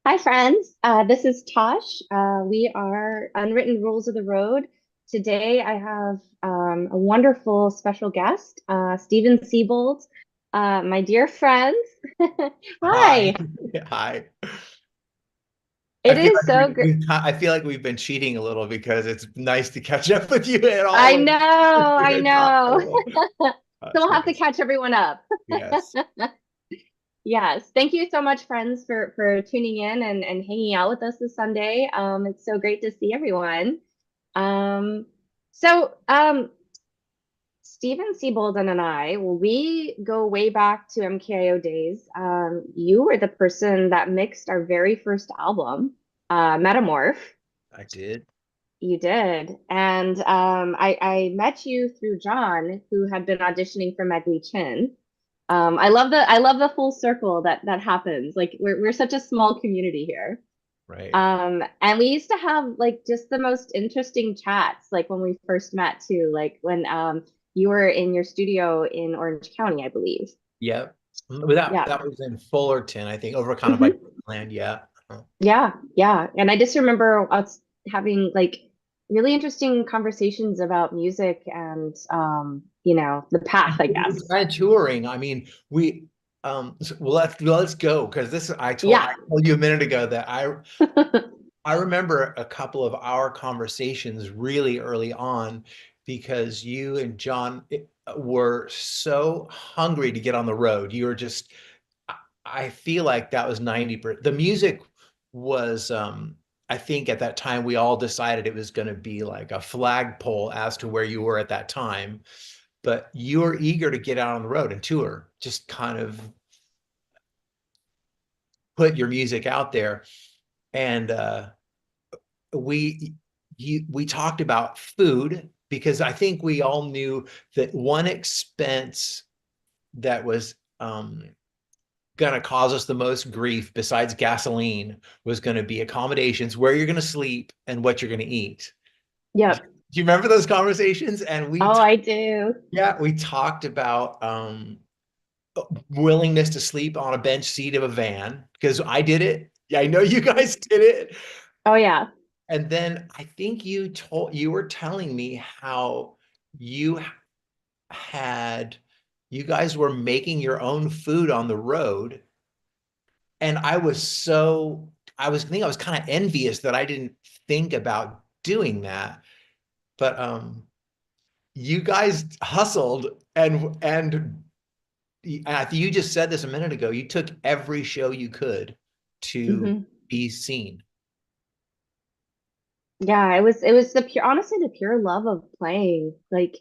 Hi, friends. This is Tosh. We are Unwritten Rules of the Road. Today, I have a wonderful special guest, Steven Seibold, my dear friends. Hi. Hi. Hi. I It feel is like so great. I feel like we've been cheating a little because it's nice to catch up with you at I all. know, We I had talked a know. little. So That's we'll have to nice. catch everyone up. Yes. Yes. Thank you so much, friends, for tuning in and hanging out with us this Sunday. It's so great to see everyone. Um, so Steven Seibold and I, well, we go way back to MKIO days. You were the person that mixed our very first album, Metamorph. I did. You did. And I met you through John, who had been auditioning for Megly Chin. I love the full circle that happens. Like we're such a small community here. Right. And we used to have like just the most interesting chats, like when we first met too, like when you were in your studio in Orange County, I believe. Yep. But that Yeah. that was in Fullerton, I think, over kind of by Hmm. land. Yeah. Yeah, yeah. And I just remember us having like really interesting conversations about music and the path, I guess. And touring. I mean, well, let's go because I Yeah. told you a minute ago that I remember a couple of our conversations really early on because you and John were so hungry to get on the road. You were just, I feel like that was 90%. The music was, I think at that time we all decided it was going to be like a flagpole as to where you were at that time. But you were eager to get out on the road and tour, just kind of put your music out there. And we we talked about food because I think we all knew that one expense that was going to cause us the most grief besides gasoline was going to be accommodations, where you're going to sleep and what you're going to eat. Do Yep. you remember those conversations? And Oh, I do. yeah, we talked about willingness to sleep on a bench seat of a van because I did it. Yeah, I know you guys did it. Oh, yeah. And then I think you were telling me how you had you guys were making your own food on the road. And I think I was kind of envious that I didn't think about doing that. But you guys hustled and I think you just said this a minute ago. You took every show you could to Hmm. be seen. Yeah, it was the pure honestly the pure love of playing. Like,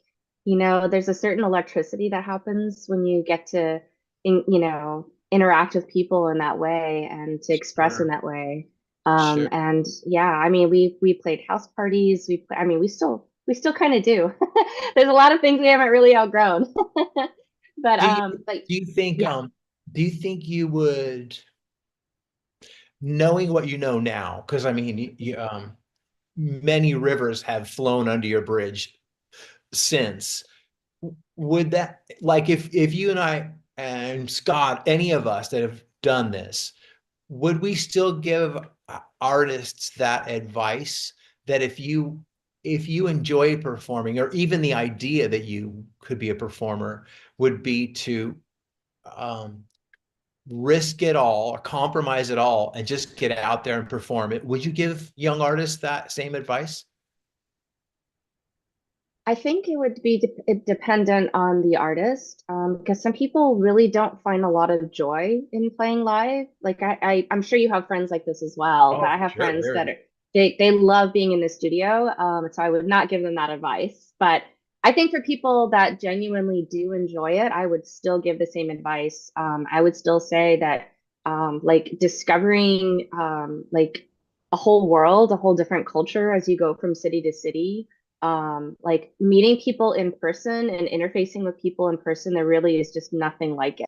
there's a certain electricity that happens when you get to interact with people in that way and to express in Sure. that way. Sure. And yeah, I mean we played house parties, I mean we still kind of do. There's a lot of things we haven't really outgrown. But Do you but do you think yeah. do you think you would, knowing what you know now, because I mean many rivers have flown under your bridge since, would that, like, if you and I and Scott, any of us that have done this, would we still give artists that advice that if you enjoy performing, or even the idea that you could be a performer would be to um, risk it all or compromise it all and just get out there and perform it, would you give young artists that same advice? I think it would be dependent on the artist, because some people really don't find a lot of joy in playing live. Like I'm sure you have friends like this as well, but Oh, I for have sure. friends that Very. are they love being in the studio. So I would not give them that advice. But I think for people that genuinely do enjoy it, I would still give the same advice. I would still say that like discovering like a whole world, a whole different culture as you go from city to city, like meeting people in person and interfacing with people in person, there really is just nothing like it.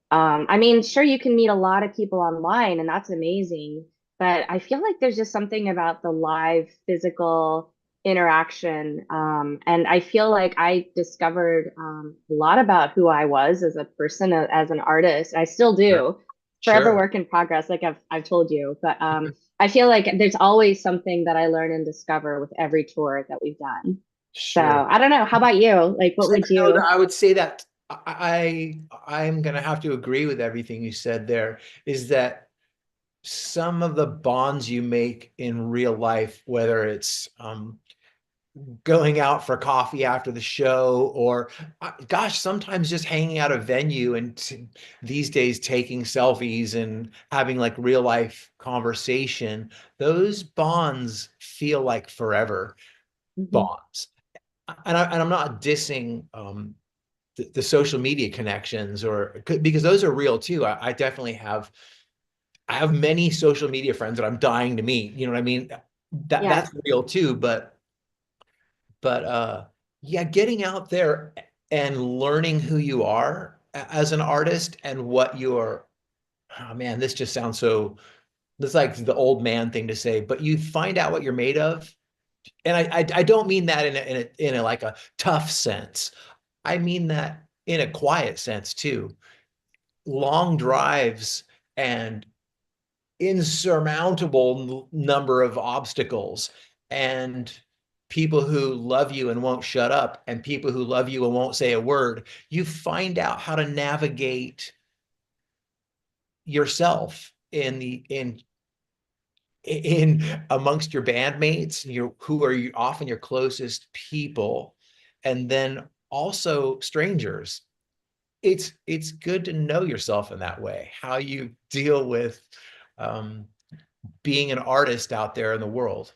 I mean, sure, you can meet a lot of people online, and that's amazing, but I feel like there's just something about the live physical interaction. And I feel like I discovered a lot about who I was as a person, as an artist. I still Sure. do. forever Sure, work in progress, like I've told you. But I feel like there's always something that I learn and discover with every tour that we've done. So sure. I don't know. How about you? Like, what would So you? I would say that I'm gonna have to agree with everything you said there, is that some of the bonds you make in real life, whether it's going out for coffee after the show, or gosh, sometimes just hanging out a venue and these days taking selfies and having like real life conversation, those bonds feel like forever Mhm. bonds. And I'm not dissing the social media connections, or because those are real too. I definitely I have many social media friends that I'm dying to meet. You know what I mean? Yeah. That's real too. But yeah, getting out there and learning who you are as an artist and what you're, oh man, this just sounds so, this is like the old man thing to say, but you find out what you're made of. And I don't mean that in a like a tough sense. I mean that in a quiet sense too. Long drives and insurmountable number of obstacles, and people who love you and won't shut up, and people who love you and won't say a word. You find out how to navigate yourself in amongst your bandmates, who are often your closest people, and then also strangers. It's good to know yourself in that way, how you deal with um, being an artist out there in the world.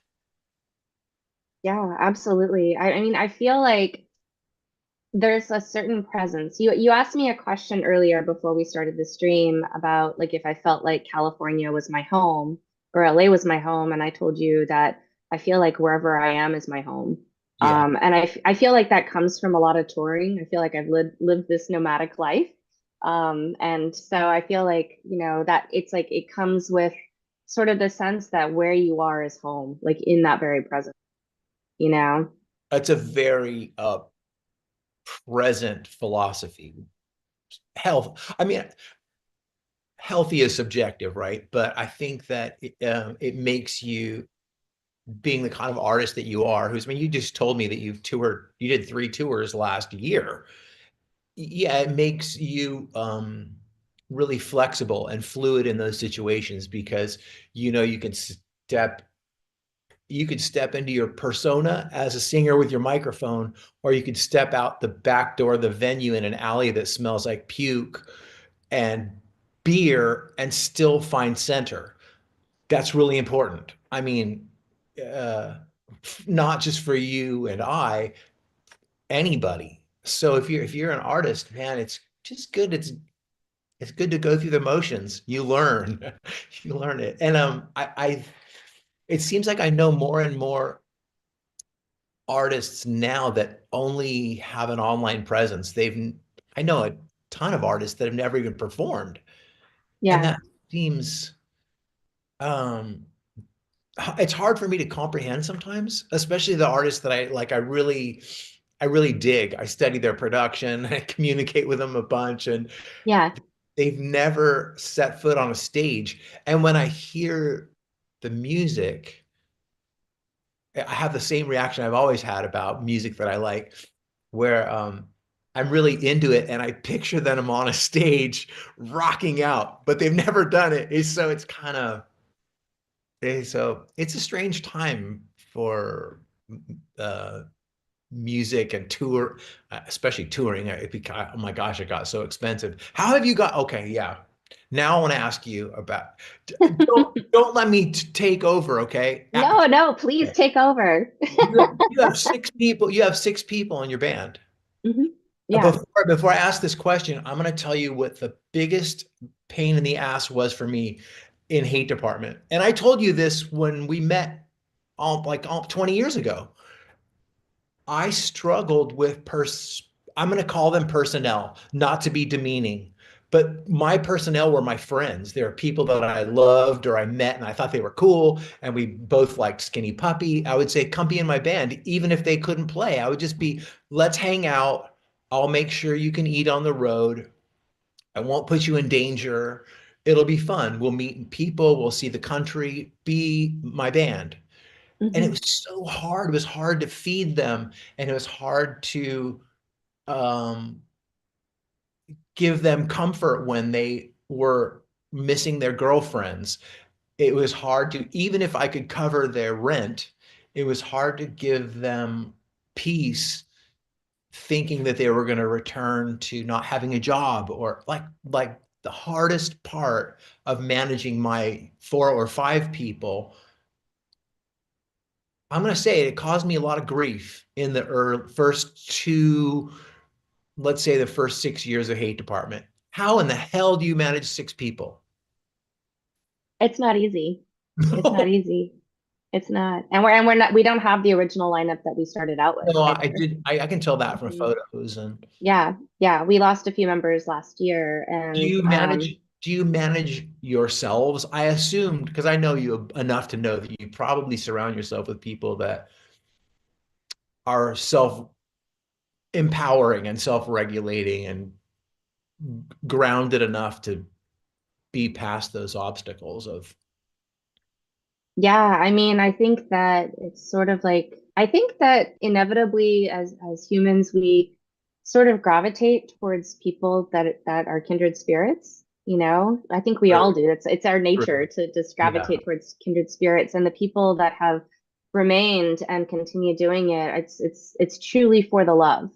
Yeah, absolutely. I mean, I feel like there's a certain presence. You asked me a question earlier before we started the stream about like if I felt like California was my home or LA was my home, and I told you that I feel like wherever I am is my home. Yeah, And I feel like that comes from a lot of touring. I feel like I've lived this nomadic life. And so I feel like, that it's like it comes with sort of the sense that where you are is home, like in that very present, you know? it's a very present philosophy. Health, I mean, healthy is subjective, right? But I think that it makes you, being the kind of artist that you are, who's, I mean, you just told me that you did 3 tours last year. Yeah, it makes you really flexible and fluid in those situations, because you could step into your persona as a singer with your microphone, or you could step out the back door of the venue in an alley that smells like puke and beer and still find center. That's really important. I mean, uh, not just for you and I, anybody. So if you're an artist, man, it's just good. It's good to go through the motions. You learn, you learn it. And it seems like I know more and more artists now that only have an online presence. I know a ton of artists that have never even performed. And Yeah. that seems, um, it's hard for me to comprehend sometimes, especially the artists that I really dig. I study their production, I communicate with them a bunch, and Yeah. they've never set foot on a stage. And when I hear the music, I have the same reaction I've always had about music that I like, where I'm really into it and I picture them on a stage rocking out, but they've never done it. So it's kind of, so it's a strange time for uh, music and tour, especially touring. Oh my gosh, it got so expensive. How have you got? Okay, yeah. Now I want to ask you about. Don't let me take over, okay? No, no, please take over. You have 6 people. You have 6 people in your band. Hmm. Yeah. Before I ask this question, I'm going to tell you what the biggest pain in the ass was for me in Hate Department. And I told you this when we met, 20 years ago. I struggled with I'm going to call them personnel, not to be demeaning, but my personnel were my friends. They are people that I loved or I met and I thought they were cool. And we both liked Skinny Puppy. I would say, come be in my band, even if they couldn't play. I would just be, let's hang out. I'll make sure you can eat on the road. I won't put you in danger. it'll be fun. We'll meet people, we'll see the country, be my band. And it Hmm. was so hard. It was hard to feed them, and it was hard to um, give them comfort when they were missing their girlfriends. It was hard to, even if I could cover their rent, it was hard to give them peace thinking that they were going to return to not having a job, or like the hardest part of managing my 4 or 5 people. I'm going to say it caused me a lot of grief in the first two, let's say the first 6 years of Hate Department. How in the hell do you manage 6 people? It's not easy. It's not No, easy. It's not. And we're not, we don't have the original lineup that we started out with no, I either. did. I can tell that from Mhm. photos. And Yeah, yeah. We lost a few members last year, do and you manage? Do you manage yourselves? I assumed, because I know you enough to know that you probably surround yourself with people that are self-empowering and self-regulating and grounded enough to be past those obstacles of. yeah, I mean, I think that it's sort of like I think that inevitably as humans we sort of gravitate towards people that are kindred spirits, you know? I think we all True, do. It's our nature true. to just Yeah. gravitate towards kindred spirits, and the people that have remained and continue doing it, it's truly for the love.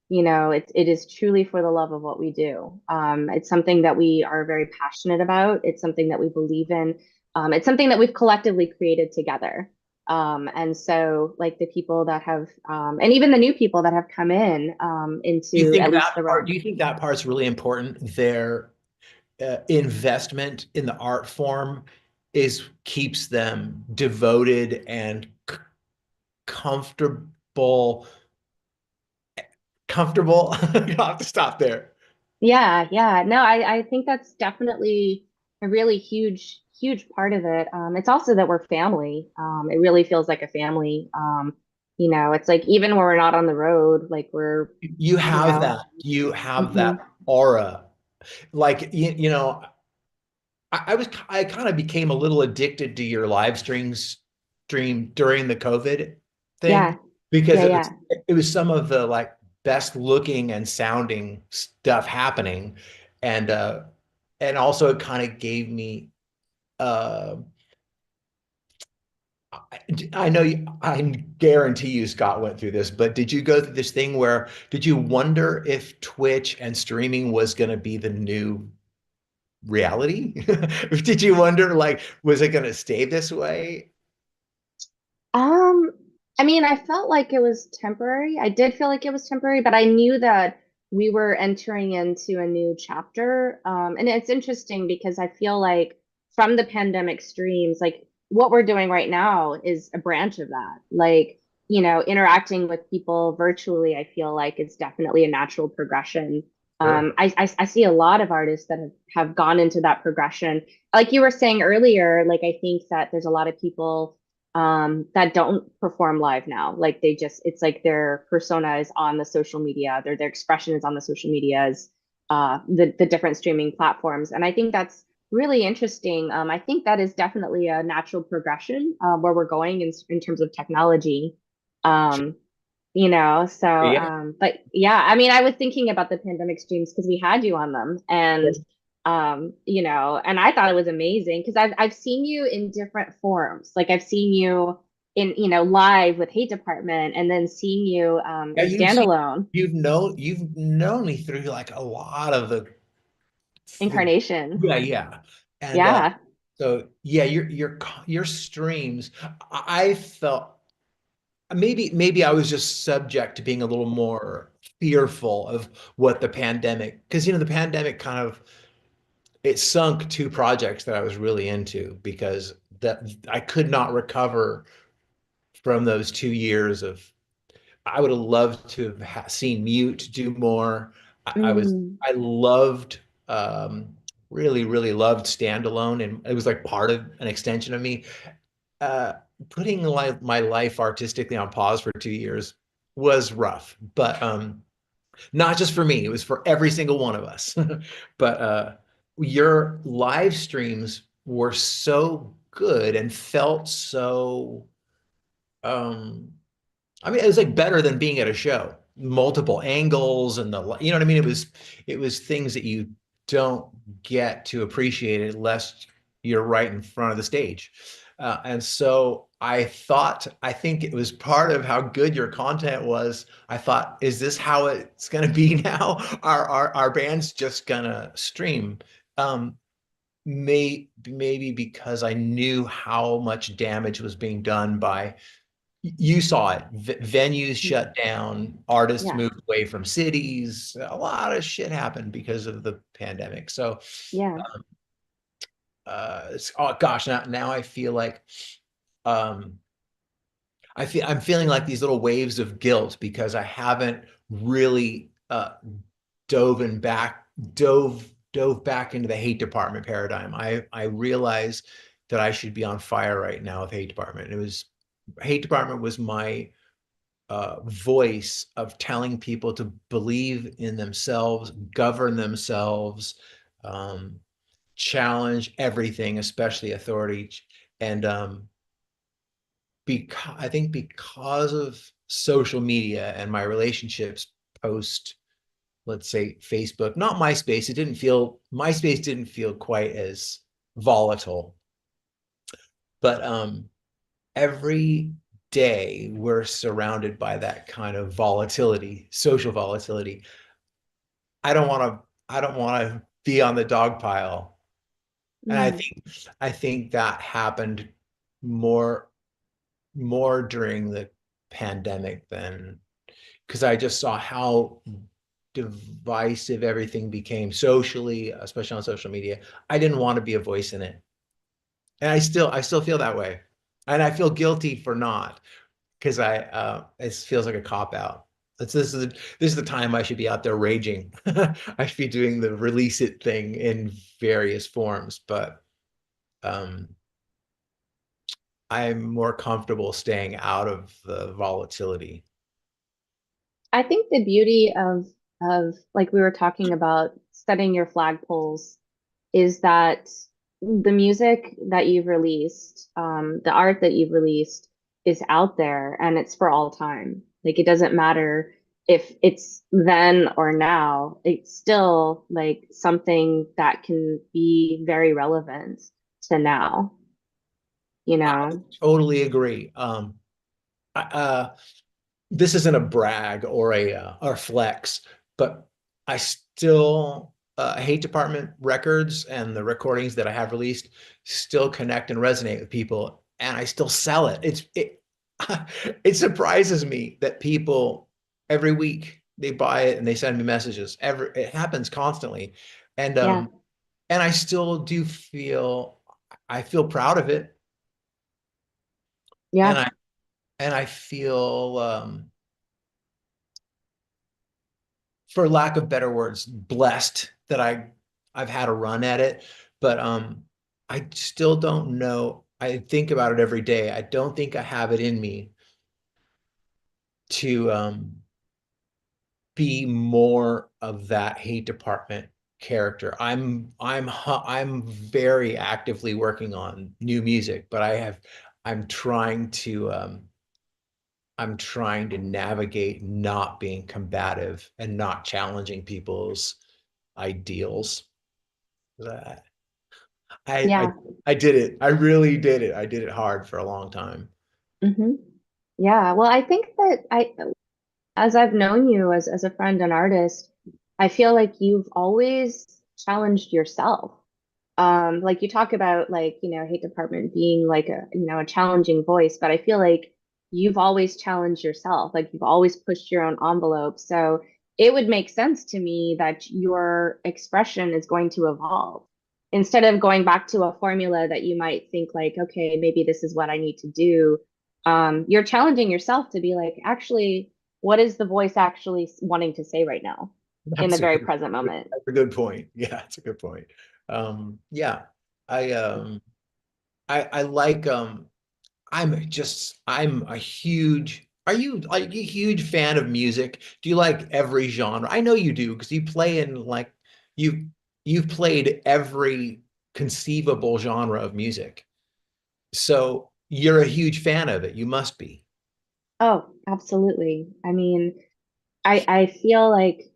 You know, it is truly for the love of what we do. It's something that we are very passionate about. It's something that we believe in. It's something that we've collectively created together. And so like the people that have, and even the new people that have come in, Do you into think at least that the part, realm. do you think that part's really important? Their investment in the art form is keeps them devoted and comfortable. Comfortable. You have to stop there. Yeah, yeah. No, I think that's definitely a really huge part of it. It's also that we're family. It really feels like a family. You know, it's like even when we're not on the road, like we're, You you have know, that. You have that hmm aura. Like I kind of became a little addicted to your live stream during the COVID thing yeah, because yeah, yeah. it was some of the like best looking and sounding stuff happening, and also it kind of gave me uh I know I guarantee you Scott went through this, but did you go through this thing where did you wonder if Twitch and streaming was going to be the new reality? Did you wonder, like, was it going to stay this way? Um, I mean, I felt like it was temporary. I did feel like it was temporary, but I knew that we were entering into a new chapter. And it's interesting because I feel like from the pandemic streams, like what we're doing right now is a branch of that. Like, you know, interacting with people virtually, I feel like is definitely a natural progression. Sure. I see a lot of artists that have gone into that progression. Like you were saying earlier, like I think that there's a lot of people that don't perform live now. Like they just, it's like their persona is on the social media, their expression is on the social medias, the different streaming platforms. And I think that's really interesting. I think that is definitely a natural progression where we're going in terms of technology. Um, you know, so Yeah. but yeah, I mean, I was thinking about the pandemic streams because we had you on them, and you know, and I thought it was amazing because I've seen you in different forms. Like I've seen you in, you know, live with Hate Department, and then seen you Yeah, in standalone you've known me through like a lot of the incarnation. yeah, yeah. And Yeah. so yeah, your streams, I felt maybe I was just subject to being a little more fearful of what the pandemic, because the pandemic kind of it sunk 2 projects that I was really into because that I could not recover from those 2 years of. I would have loved to have seen Mute do more. Mm, I loved really loved Standalone, and it was like part of an extension of me. Uh, Putting my life artistically on pause for 2 years was rough, but not just for me, it was for every single one of us. But your live streams were so good and felt so um I mean, it was like better than being at a show. Multiple angles and you know what I mean? It was things that you don't get to appreciate it unless you're right in front of the stage. And so I think it was part of how good your content was. I thought, is this how it's going to be now? Our band's just gonna stream. Um, maybe because I knew how much damage was being done by you saw it. Venues shut down, artists Yeah. moved away from cities. A lot of shit happened because of the pandemic. So, Yeah. oh gosh, now I feel like um, I'm feeling like these little waves of guilt because I haven't really dove and back dove back into the hate department paradigm. I realize that I should be on fire right now with hate department. It was hate department was my voice of telling people to believe in themselves, govern themselves, um, challenge everything, especially authority. And because I think because of social media and my relationships post, let's say Facebook, not MySpace, MySpace didn't feel quite as volatile, but every day we're surrounded by that kind of volatility, social volatility. I don't want to be on the dog pile. And I Mm. think I think that happened more more during the pandemic than because I just saw how divisive everything became socially, especially on social media. I didn't want to be a voice in it. And I still feel that way. And I feel guilty for not. Because it feels like a cop out. This is the time I should be out there raging. I should be doing the release it thing in various forms, but um, I'm more comfortable staying out of the volatility. I think the beauty of like we were talking about setting your flagpoles is that the music that you've released, the art that you've released is out there and it's for all time. Like it doesn't matter if it's then or now, it's still like something that can be very relevant to now, you I know? totally agree. This isn't a brag or flex, but I still Hate Department records and the recordings that I have released still connect and resonate with people, and I still sell it. It surprises me that people every week they buy it and they send me messages. It happens constantly, and Yeah. and I still do I feel proud of it, and Yeah. I feel for lack of better words, blessed that I've had a run at it. But I still don't know. I think about it every day. I don't think I have it in me to be more of that hate department character. I'm very actively working on new music, but I'm trying to navigate not being combative and not challenging people's ideals. That I Yeah. I did it. I really did it. I did it hard for a long time. Hmm. Yeah. Well, I think that as I've known you as a friend and artist, I feel like you've always challenged yourself. Like you talk about like, Hate Department being like a challenging voice, but I feel like you've always challenged yourself. Like you've always pushed your own envelope. So it would make sense to me that your expression is going to evolve. Instead of going back to a formula that you might think like, okay, maybe this is what I need to do. You're challenging yourself to be like, actually, what is the voice actually wanting to say right now in the That's a very good, present moment? that's a good point. Yeah, that's a good point. Yeah, I I like I'm a huge. Are you like a huge fan of music? Do you like every genre? I know you do because you play in like you. you've played every conceivable genre of music. So you're a huge fan of it. You must be. Oh, absolutely. I mean, I feel like,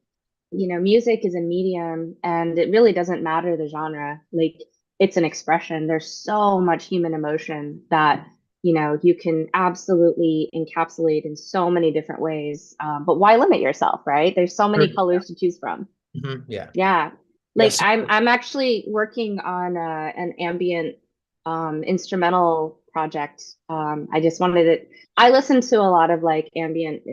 music is a medium and it really doesn't matter the genre. Like it's an expression. There's so much human emotion that, you can absolutely encapsulate in so many different ways. But why limit yourself, right? There's so many Yeah. colors to choose from. Yeah. Yeah. Like Yes. I'm actually working on an ambient instrumental project. I just wanted it. I listen to a lot of like ambient,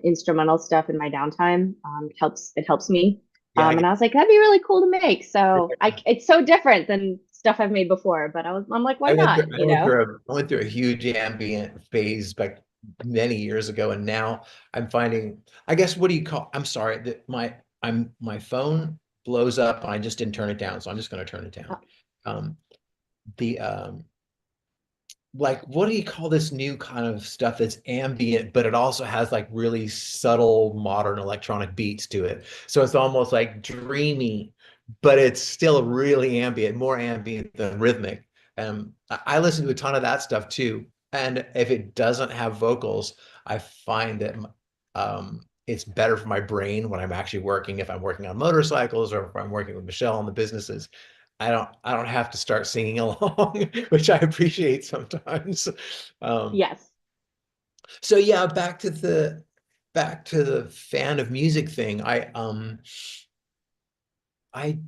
instrumental stuff in my downtime. It helps me. Yeah. And I was like, that'd be really cool to make. So it's so different than stuff I've made before, but I'm like, why not? I went through a huge ambient phase back many years ago, and now I'm finding, I guess, what do you call, I'm sorry, that my phone blows up and I just didn't turn it down, so I'm just going to turn it down. Um, the like, what do you call this new kind of stuff that's ambient, but it also has like really subtle modern electronic beats to it. So it's almost like dreamy, but it's still really ambient, more ambient than rhythmic. I listen to a ton of that stuff too. And if it doesn't have vocals, I find that it's better for my brain when I'm actually working, if I'm working on motorcycles or if I'm working with Michelle on the businesses. I don't have to start singing along, which I appreciate sometimes. Um, Yes. so yeah, back to the fan of music thing. I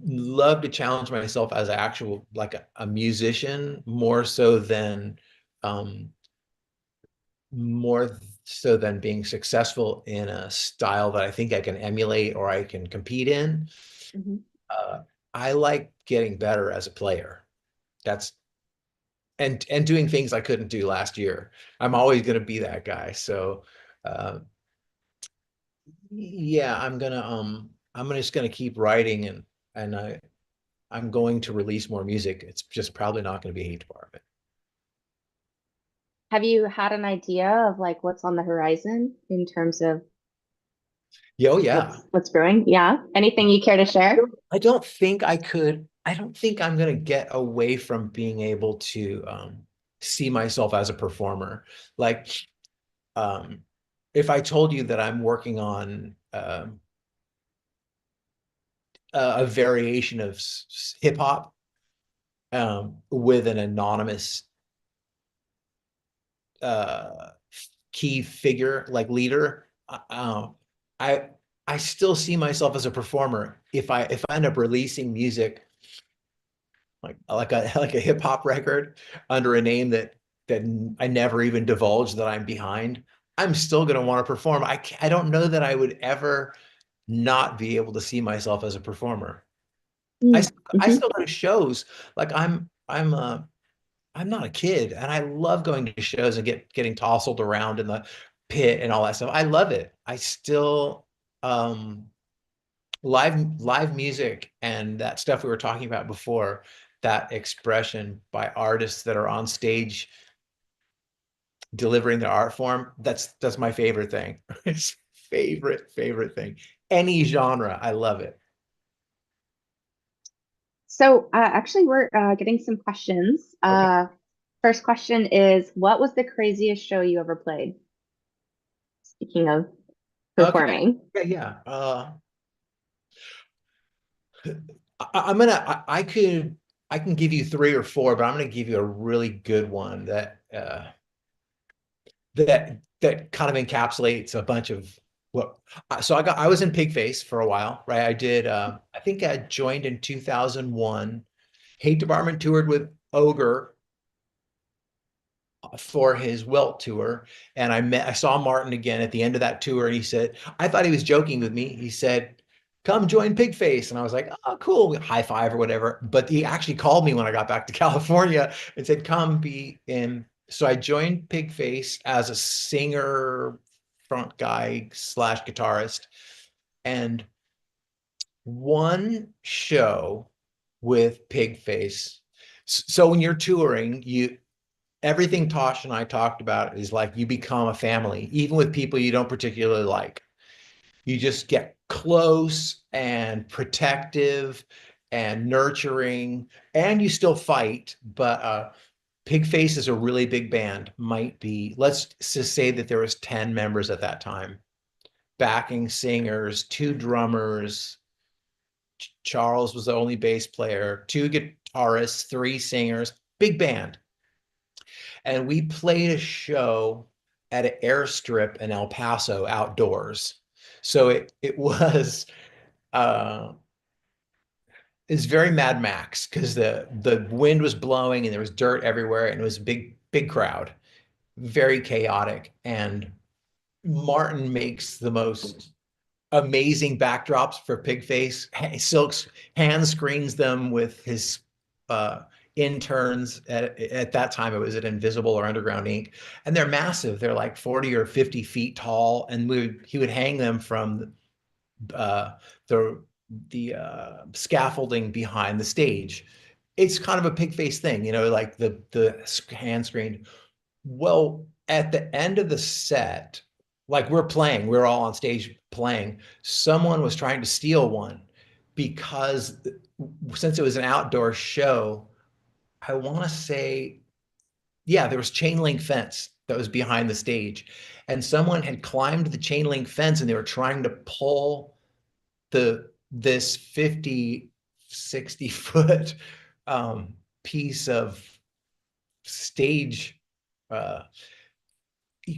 love to challenge myself as an actual like a musician more so than um more so than being successful in a style that I think I can emulate or I can compete in. Mhm. Uh, I like getting better as a player. That's and doing things I couldn't do last year. I'm always going to be that guy. So uh, yeah, I'm just gonna keep writing and I'm going to release more music. It's just probably not going to be Hate Department. Have you had an idea of like what's on the horizon in terms of Yeah, oh yeah. what's brewing? Yeah. Anything you care to share? I don't think I could. I don't think I'm going to get away from being able to see myself as a performer. Like, um, if I told you that I'm working on a variation of hip hop with an anonymous uh, key figure, like leader, I I still see myself as a performer. If I end up releasing music like a hip hop record under a name that I never even divulged that I'm behind, I'm still going to want to perform. I don't know that I would ever not be able to see myself as a performer. I Mm-hmm. still go to shows. Like I'm not a kid, and I love going to shows and getting tousled around in the pit and all that stuff. I love it. I still um live music and that stuff we were talking about before, that expression by artists that are on stage delivering their art form, that's my favorite thing. It's favorite thing. Any genre, I love it. So actually, we're getting some questions. Okay. First question is, what was the craziest show you ever played? Speaking of Okay. performing. Yeah, yeah. I'm gonna I can give you three or four, but I'm gonna give you a really good one that kind of encapsulates a bunch of what. So I was in Pigface for a while, right? I did I think I joined in 2001. Hate Department toured with Ogre for his Welt tour, and I saw Martin again at the end of that tour, and he said, I thought he was joking with me. He said, come join Pigface. And I was like, oh, cool, high five or whatever. But he actually called me when I got back to California and said, come be in. So I joined Pigface as a singer, front guy slash guitarist. And one show with Pigface. So when you're touring, everything Tosh and I talked about is like you become a family, even with people you don't particularly like. You just get close and protective. and nurturing, and you still fight, but Pigface is a really big band. Might be, let's just say that there was 10 members at that time. Backing singers, two drummers. Charles was the only bass player, two guitarists, three singers, big band. And we played a show at an airstrip in El Paso outdoors. So it was uh it's very Mad Max because the wind was blowing and there was dirt everywhere and it was a big crowd, very chaotic. And Martin makes the most amazing backdrops for Pigface. Silks hand screens them with his uh, interns. At that time, it was at Invisible or Underground Ink, and they're massive. They're like 40 or 50 feet tall, and he would hang them from uh, the scaffolding behind the stage. It's kind of a Pigface thing, like the hand screen. Well, at the end of the set, like we're all on stage playing, someone was trying to steal one because since it was an outdoor show, I want to say, yeah, there was chain link fence that was behind the stage. And someone had climbed the chain link fence and they were trying to pull this 50, 60 foot piece of stage.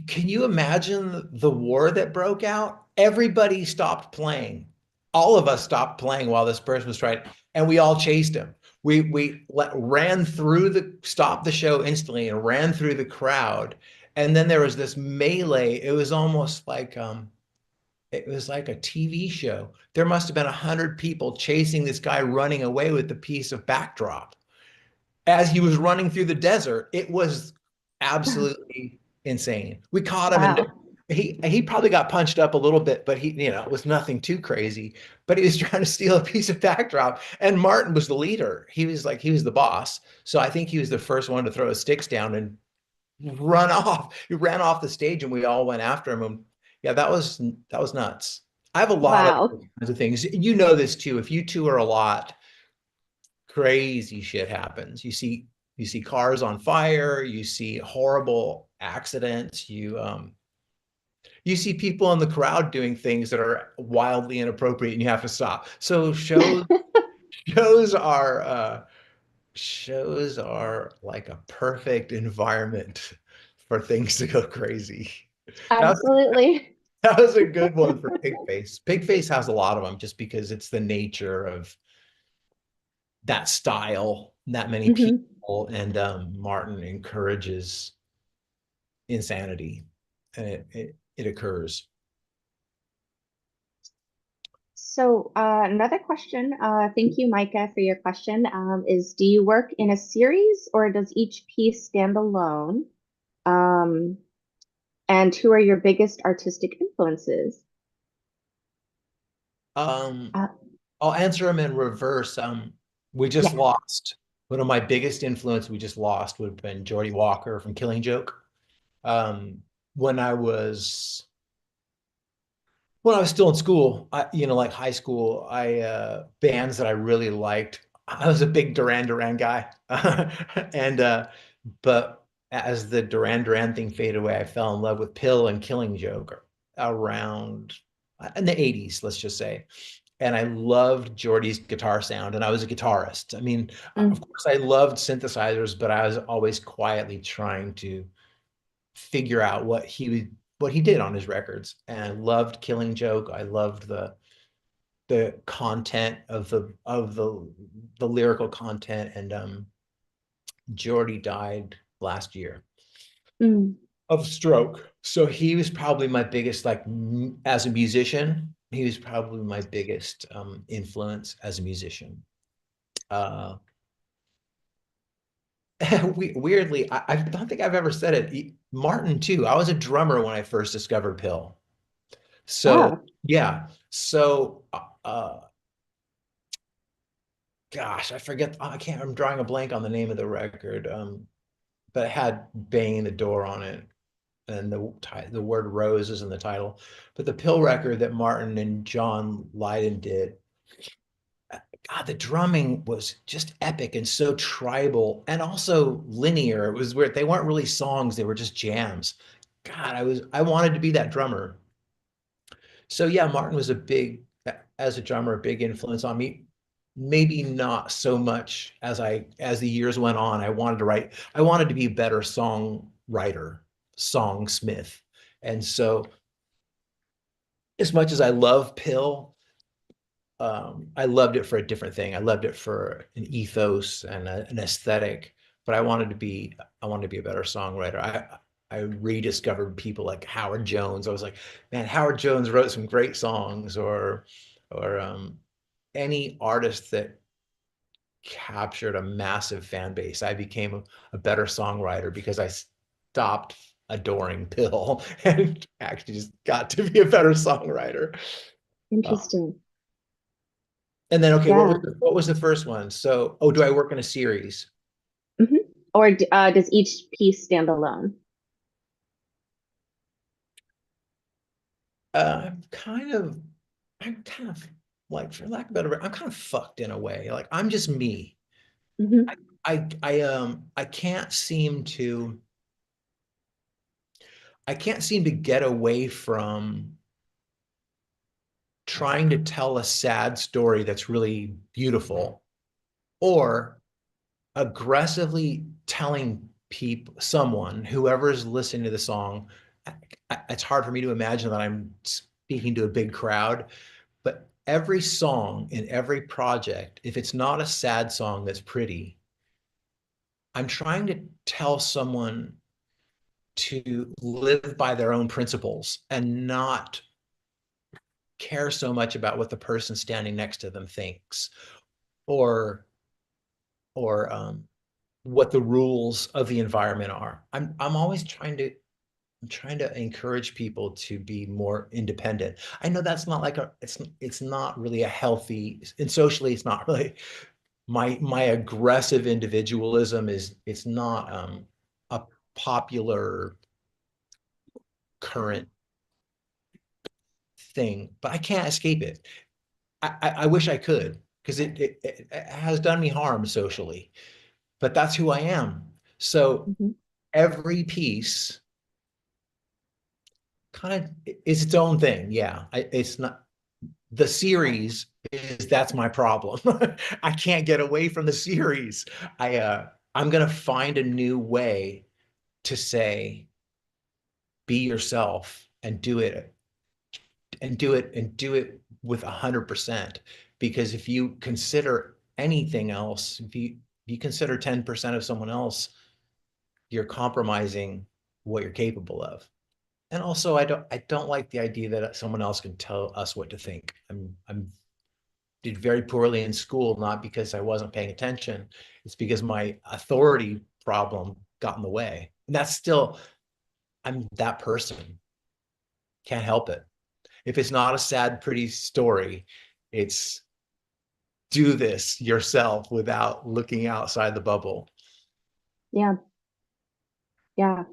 Can you imagine the war that broke out? Everybody stopped playing. All of us stopped playing while this person was trying, and we all chased him. We ran through stopped the show instantly and ran through the crowd. And then there was this melee. It was almost like it was like a TV show. There must have been 100 people chasing this guy running away with the piece of backdrop as he was running through the desert. It was absolutely insane. We caught him, and Wow. he probably got punched up a little bit, but it was nothing too crazy. But he was trying to steal a piece of backdrop, and Martin was the leader. He was the boss. So I think he was the first one to throw his sticks down and run off. He ran off the stage, and we all went after him. And yeah, that was nuts. I have a lot of Wow. kinds of things. You know this too. If you tour a lot, crazy shit happens. You see cars on fire, you see horrible accidents, you see people in the crowd doing things that are wildly inappropriate and you have to stop. So shows are shows are like a perfect environment for things to go crazy. That was, Absolutely. that was a good one for Pigface. Pigface has a lot of them just because it's the nature of that style, that many Mhm. people, and Martin encourages insanity, and it occurs. So another question, thank you, Micah, for your question, is do you work in a series or does each piece stand alone? Um, and who are your biggest artistic influences? Um, Uh, I'll answer them in reverse. We just yeah. lost. One of my biggest influence we just lost would have been Geordie Walker from Killing Joke. Um, when I was still in school, like high school, bands that I really liked. I was a big Duran Duran guy, and but as the Duran Duran thing faded away, I fell in love with Pill and Killing Joke around in the '80s, let's just say. And I loved Geordie's guitar sound, and I was a guitarist. I mean, of Mm, course, I loved synthesizers, but I was always quietly trying to figure out what he did on his records, and I loved Killing Joke. I loved the content of the lyrical content, and Geordie died last year mm. of stroke. So he was probably my biggest, like, as a musician, he was probably my biggest influence as a musician. Uh, weirdly, I don't think I've ever said it. Martin too. I was a drummer when I first discovered Pill. So Oh, yeah. So gosh, I forget. I can't. I'm drawing a blank on the name of the record. But it had "Banging the Door" on it, and the word "rose" is in the title. But the Pill record that Martin and John Lydon did, God, the drumming was just epic and so tribal and also linear. It was weird. They weren't really songs, they were just jams. God, I wanted to be that drummer. So yeah, Martin was as a drummer, a big influence on me. Maybe not so much as the years went on. I wanted to be a better songwriter, songsmith. And so as much as I love Pill, I loved it for a different thing. I loved it for an ethos and an aesthetic, but I wanted to be a better songwriter. I rediscovered people like Howard Jones. I was like, man, Howard Jones wrote some great songs, or any artist that captured a massive fan base. I became a better songwriter because I stopped adoring Pill and actually just got to be a better songwriter. Uh, Interesting. And then, okay, Yeah. what was the first one? So, oh, do I work in a series? Hmm. Or does each piece stand alone? I'm kind of, I'm kind of like, for lack of a better word, I'm kind of fucked in a way. Like I'm just me. Hmm. I I can't seem to get away from trying to tell a sad story that's really beautiful, or aggressively telling someone, whoever's listening to the song, it's hard for me to imagine that I'm speaking to a big crowd, but every song in every project, if it's not a sad song that's pretty, I'm trying to tell someone to live by their own principles and not care so much about what the person standing next to them thinks, or or what the rules of the environment are. I'm always trying to encourage people to be more independent. I know that's not like it's not really a healthy, and socially it's not really my aggressive individualism is it's not a popular current thing, but I can't escape it. I wish I could, because it has done me harm socially, but that's who I am. So Hmm. every piece kind of is its own thing. Yeah, it's not the series is that's my problem. I can't get away from the series. I'm gonna find a new way to say be yourself and do it and do it with 100%. Because if you consider anything else, if you consider 10% of someone else, you're compromising what you're capable of. And also, I don't like the idea that someone else can tell us what to think. I'm did very poorly in school, not because I wasn't paying attention. It's because my authority problem got in the way. And that's still, I'm that person. Can't help it. If it's not a sad, pretty story, it's do this yourself without looking outside the bubble. Yeah. Yeah.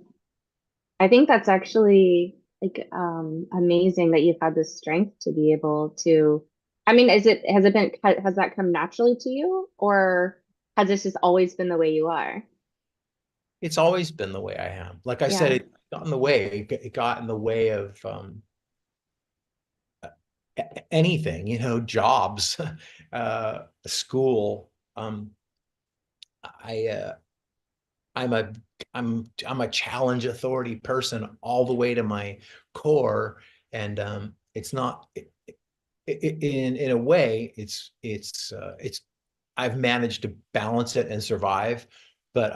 I think that's actually like amazing that you've had the strength to be able to. I mean, has that come naturally to you, or has this just always been the way you are? It's always been the way I am. Like I said, Yeah. it got in the way. It got in the way of anything, jobs, school. I I'm a I'm a challenge authority person all the way to my core, and it's not in a way it's I've managed to balance it and survive, but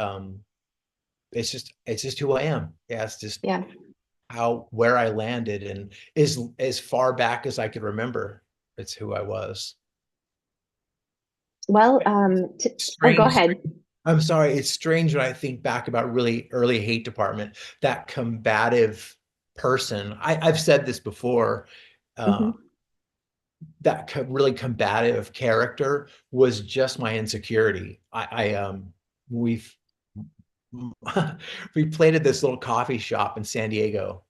it's just who I am. Yeah, it's just Yeah. how where I landed, and is as far back as I could remember. It's who I was. Well, oh, go Strange. ahead. I'm sorry. It's strange when I think back about really early Hate Department, that combative person. I've said this before. Uh, Hmm. that really combative character was just my insecurity. We've we played at this little coffee shop in San Diego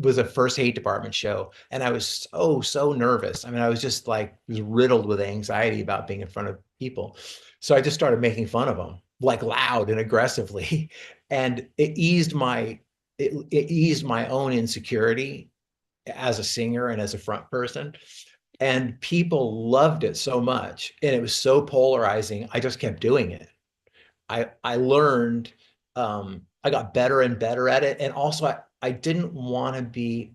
was a first Hate Department show, and I was so nervous. I mean, I was just like was riddled with anxiety about being in front of people. So I just started making fun of them, like loud and aggressively, and it eased my own insecurity as a singer and as a front person. And people loved it so much, and it was so polarizing. I just kept doing it. I learned, I got better and better at it. And also I didn't want to be,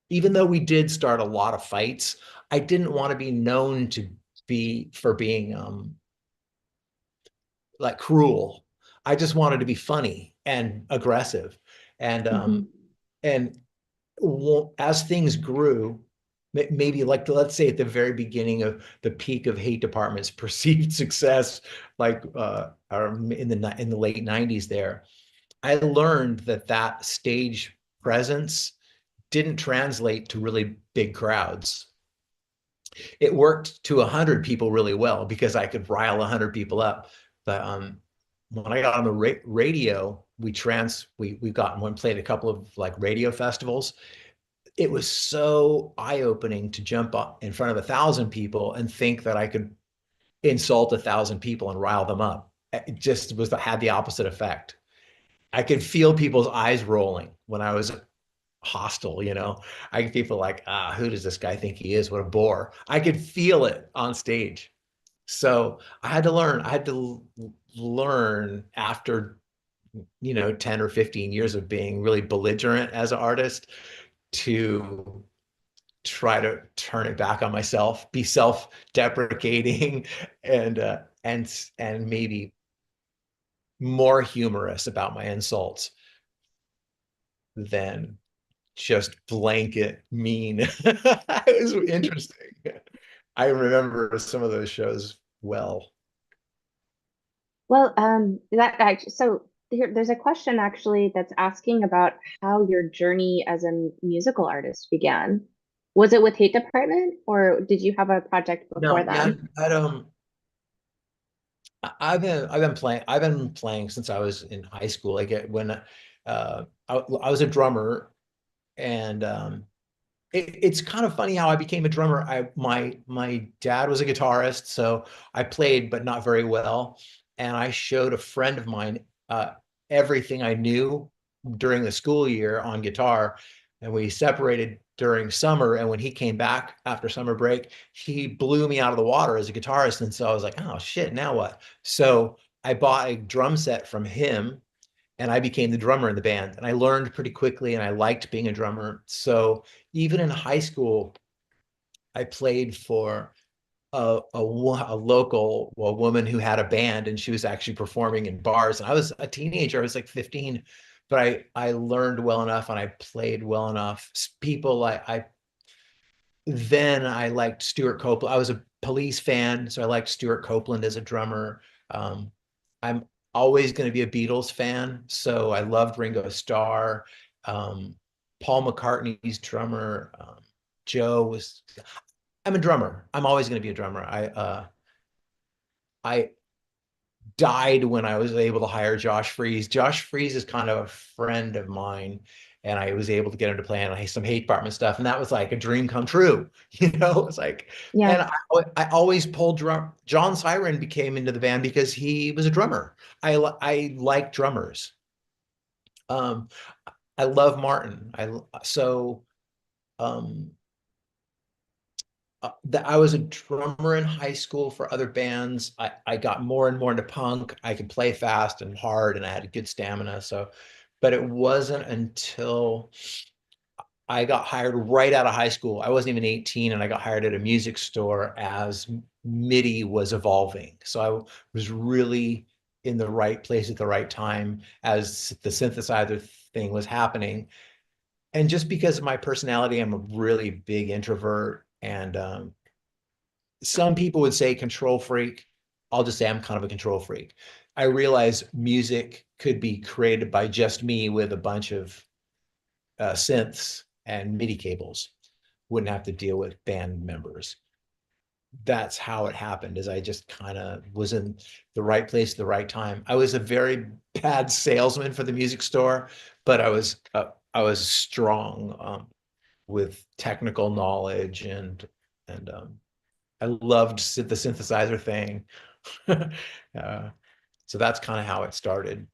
even though we did start a lot of fights, I didn't want to be known to be for being like cruel. I just wanted to be funny and aggressive. And Hmm. and as things grew, maybe like let's say at the very beginning of the peak of Hate Department's perceived success, like in the late '90s, there, I learned that that stage presence didn't translate to really big crowds. It worked to 100 people really well because I could rile 100 people up. But when I got on the radio, we got one played a couple of like radio festivals. It was so eye-opening to jump up in front of 1,000 people and think that I could insult 1,000 people and rile them up. It just had the opposite effect. I could feel people's eyes rolling when I was hostile, you know. I could people like, who does this guy think he is? What a bore. I could feel it on stage. So I had to learn after, 10 or 15 years of being really belligerent as an artist to try to turn it back on myself, be self-deprecating and maybe more humorous about my insults than just blanket mean. It was interesting. I remember some of those shows well. Well, that actually, so there's a question actually that's asking about how your journey as a musical artist began. Was it with Hate Department, or did you have a project before No, yeah, then? I've been playing since I was in high school. Like when I was a drummer, and it's kind of funny how I became a drummer. My dad was a guitarist, so I played, but not very well. And I showed a friend of mine everything I knew during the school year on guitar, and we separated during summer. And when he came back after summer break, he blew me out of the water as a guitarist. And so I was like, oh shit, now what? So I bought a drum set from him and I became the drummer in the band. And I learned pretty quickly and I liked being a drummer. So even in high school, I played for a local woman who had a band and she was actually performing in bars. And I was a teenager, I was like 15, but I learned well enough and I played well enough. People then I liked Stuart Copeland. I was a Police fan, so I liked Stuart Copeland as a drummer. Um, I'm always going to be a Beatles fan, so I loved Ringo Starr. Um, Paul McCartney's drummer. Joe was. I'm a drummer. I'm always going to be a drummer. I died when I was able to hire Josh Freeze. Josh Freeze is kind of a friend of mine, and I was able to get him to play on some Hate Department stuff, and that was like a dream come true. It's like, Yeah. and I always pulled drum. John Siren became into the band because he was a drummer. I like drummers. Um, I love Martin. So um, I was a drummer in high school for other bands. I got more and more into punk. I could play fast and hard, and I had good stamina. So, but it wasn't until I got hired right out of high school. I wasn't even 18, and I got hired at a music store as MIDI was evolving. So I was really in the right place at the right time as the synthesizer thing was happening. And just because of my personality, I'm a really big introvert, and some people would say control freak. I'll just say I'm kind of a control freak. I realize music could be created by just me with a bunch of synths and MIDI cables. Wouldn't have to deal with band members. that's how it happened, is I just kind of was in the right place at the right time. I was a very bad salesman for the music store, but I was strong with technical knowledge, and I loved the synthesizer thing. uh, so that's kind of how it started.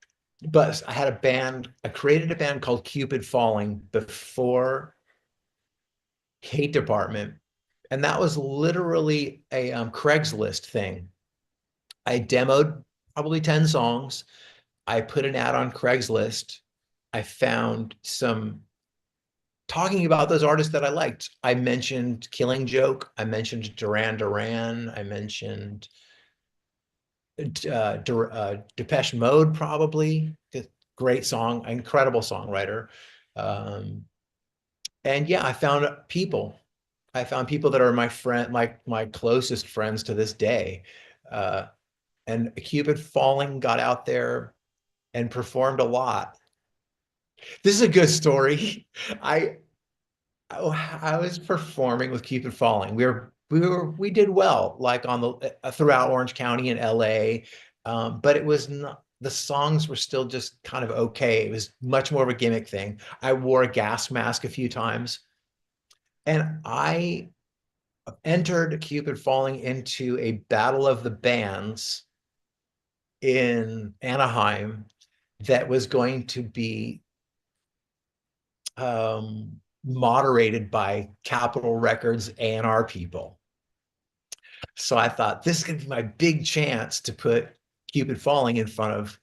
But I had a band, I created a band called Cupid Falling before Hate Department. And that was literally a Craigslist thing. I demoed probably 10 songs. I put an ad on Craigslist. I found some talking about those artists that I liked. I mentioned Killing Joke. I mentioned Duran Duran. I mentioned Depeche Mode, probably. Great song, incredible songwriter. Um, and yeah, I found people. I found people that are my friend, my closest friends to this day. Uh, and Cupid Falling got out there and performed a lot. This is a good story. I I was performing with Cupid Falling. We did well, like on the throughout Orange County and LA, but it was not. The songs were still just kind of okay. It was much more of a gimmick thing. I wore a gas mask a few times, and I entered Cupid Falling into a battle of the bands in Anaheim that was going to be moderated by Capitol Records A&R people. So I thought this is going to be my big chance to put Cupid Falling in front of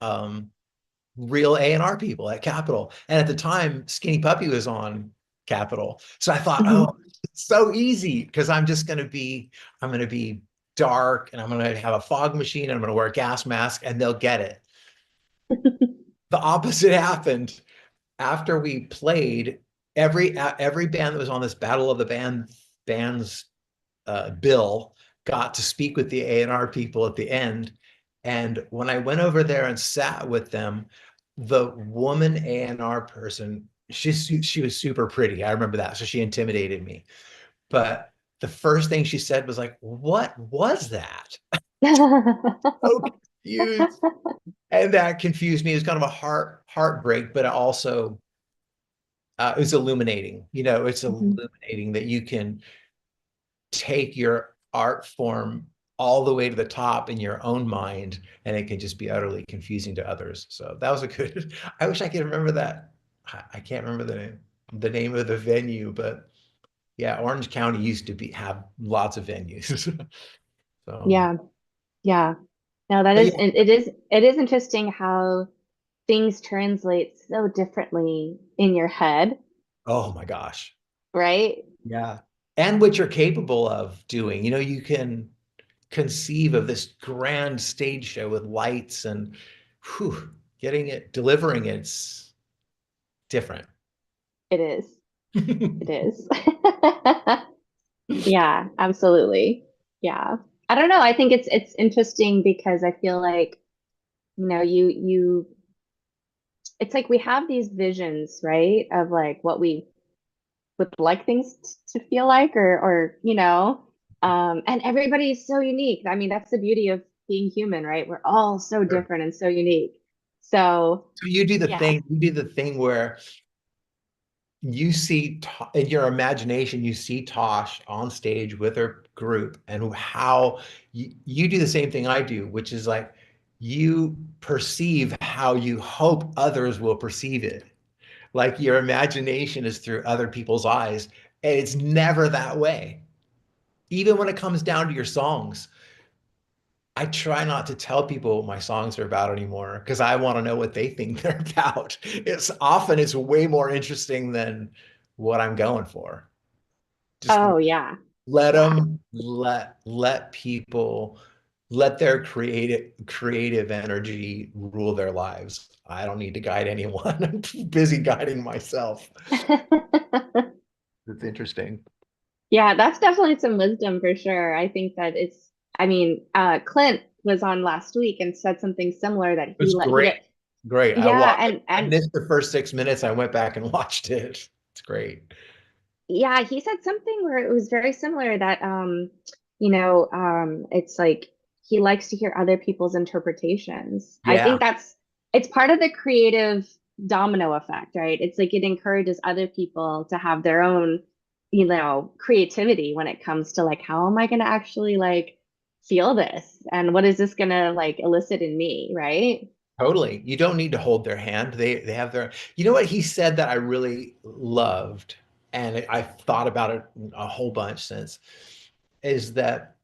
um, real A&R people at Capitol. And at the time, Skinny Puppy was on Capitol. So I thought, Mhm. oh, it's so easy because I'm going to be dark, and I'm going to have a fog machine, and I'm going to wear a gas mask, and they'll get it. The opposite happened. After we played, every band that was on this Battle of the Bands bill got to speak with the A&R people at the end. And when I went over there and sat with them, the woman A&R person, she was super pretty. I remember that. So she intimidated me. But the first thing she said was like, "What was that?" So confused. And that confused me. It was kind of a heartbreak, but also it's illuminating. You know, it's Mhm. illuminating that you can take your art form all the way to the top in your own mind, and it can just be utterly confusing to others. So that was a good. I wish I could remember that. I can't remember the name of the venue, but yeah, Orange County used to have lots of venues. So, Yeah, yeah. No, that but is, yeah. and it is interesting how things translate so differently in your head, Oh my gosh. right? Yeah. And what you're capable of doing. You know, you can conceive of this grand stage show with lights and whew, delivering it's different. It is. It is. Yeah, absolutely. Yeah. I don't know. I think it's interesting because I feel like, you it's like we have these visions, right? Of like what we would like things to feel like or and everybody's so unique. I mean, that's the beauty of being human, right? We're all so Sure. different and so unique. So, So yeah. you do the thing where you see in your imagination, you see Tosh on stage with her group, and how you do the same thing I do, which is like you perceive how you hope others will perceive it. Like your imagination is through other people's eyes, and it's never that way. Even when it comes down to your songs, I try not to tell people what my songs are about anymore because I want to know what they think they're about. It's way more interesting than what I'm going for. Just Oh, yeah. let Yeah. them let people let their creative energy rule their lives. I don't need to guide anyone. I'm too busy guiding myself. It's interesting. Yeah, that's definitely some wisdom for sure. I think that I mean, Clint was on last week and said something similar that It's he great. did. Great. Yeah, I and missed the first 6 minutes. I went back and watched it. It's great. yeah, he said something where it was very similar that It's like he likes to hear other people's interpretations. I Yeah, think it's part of the creative domino effect, right? It's like it encourages other people to have their own, creativity when it comes to like, how am I going to actually like feel this? And what is this going to like elicit in me, right? totally. You don't need to hold their hand. They have their, you know what he said that I really loved, and I've thought about it a whole bunch since, is that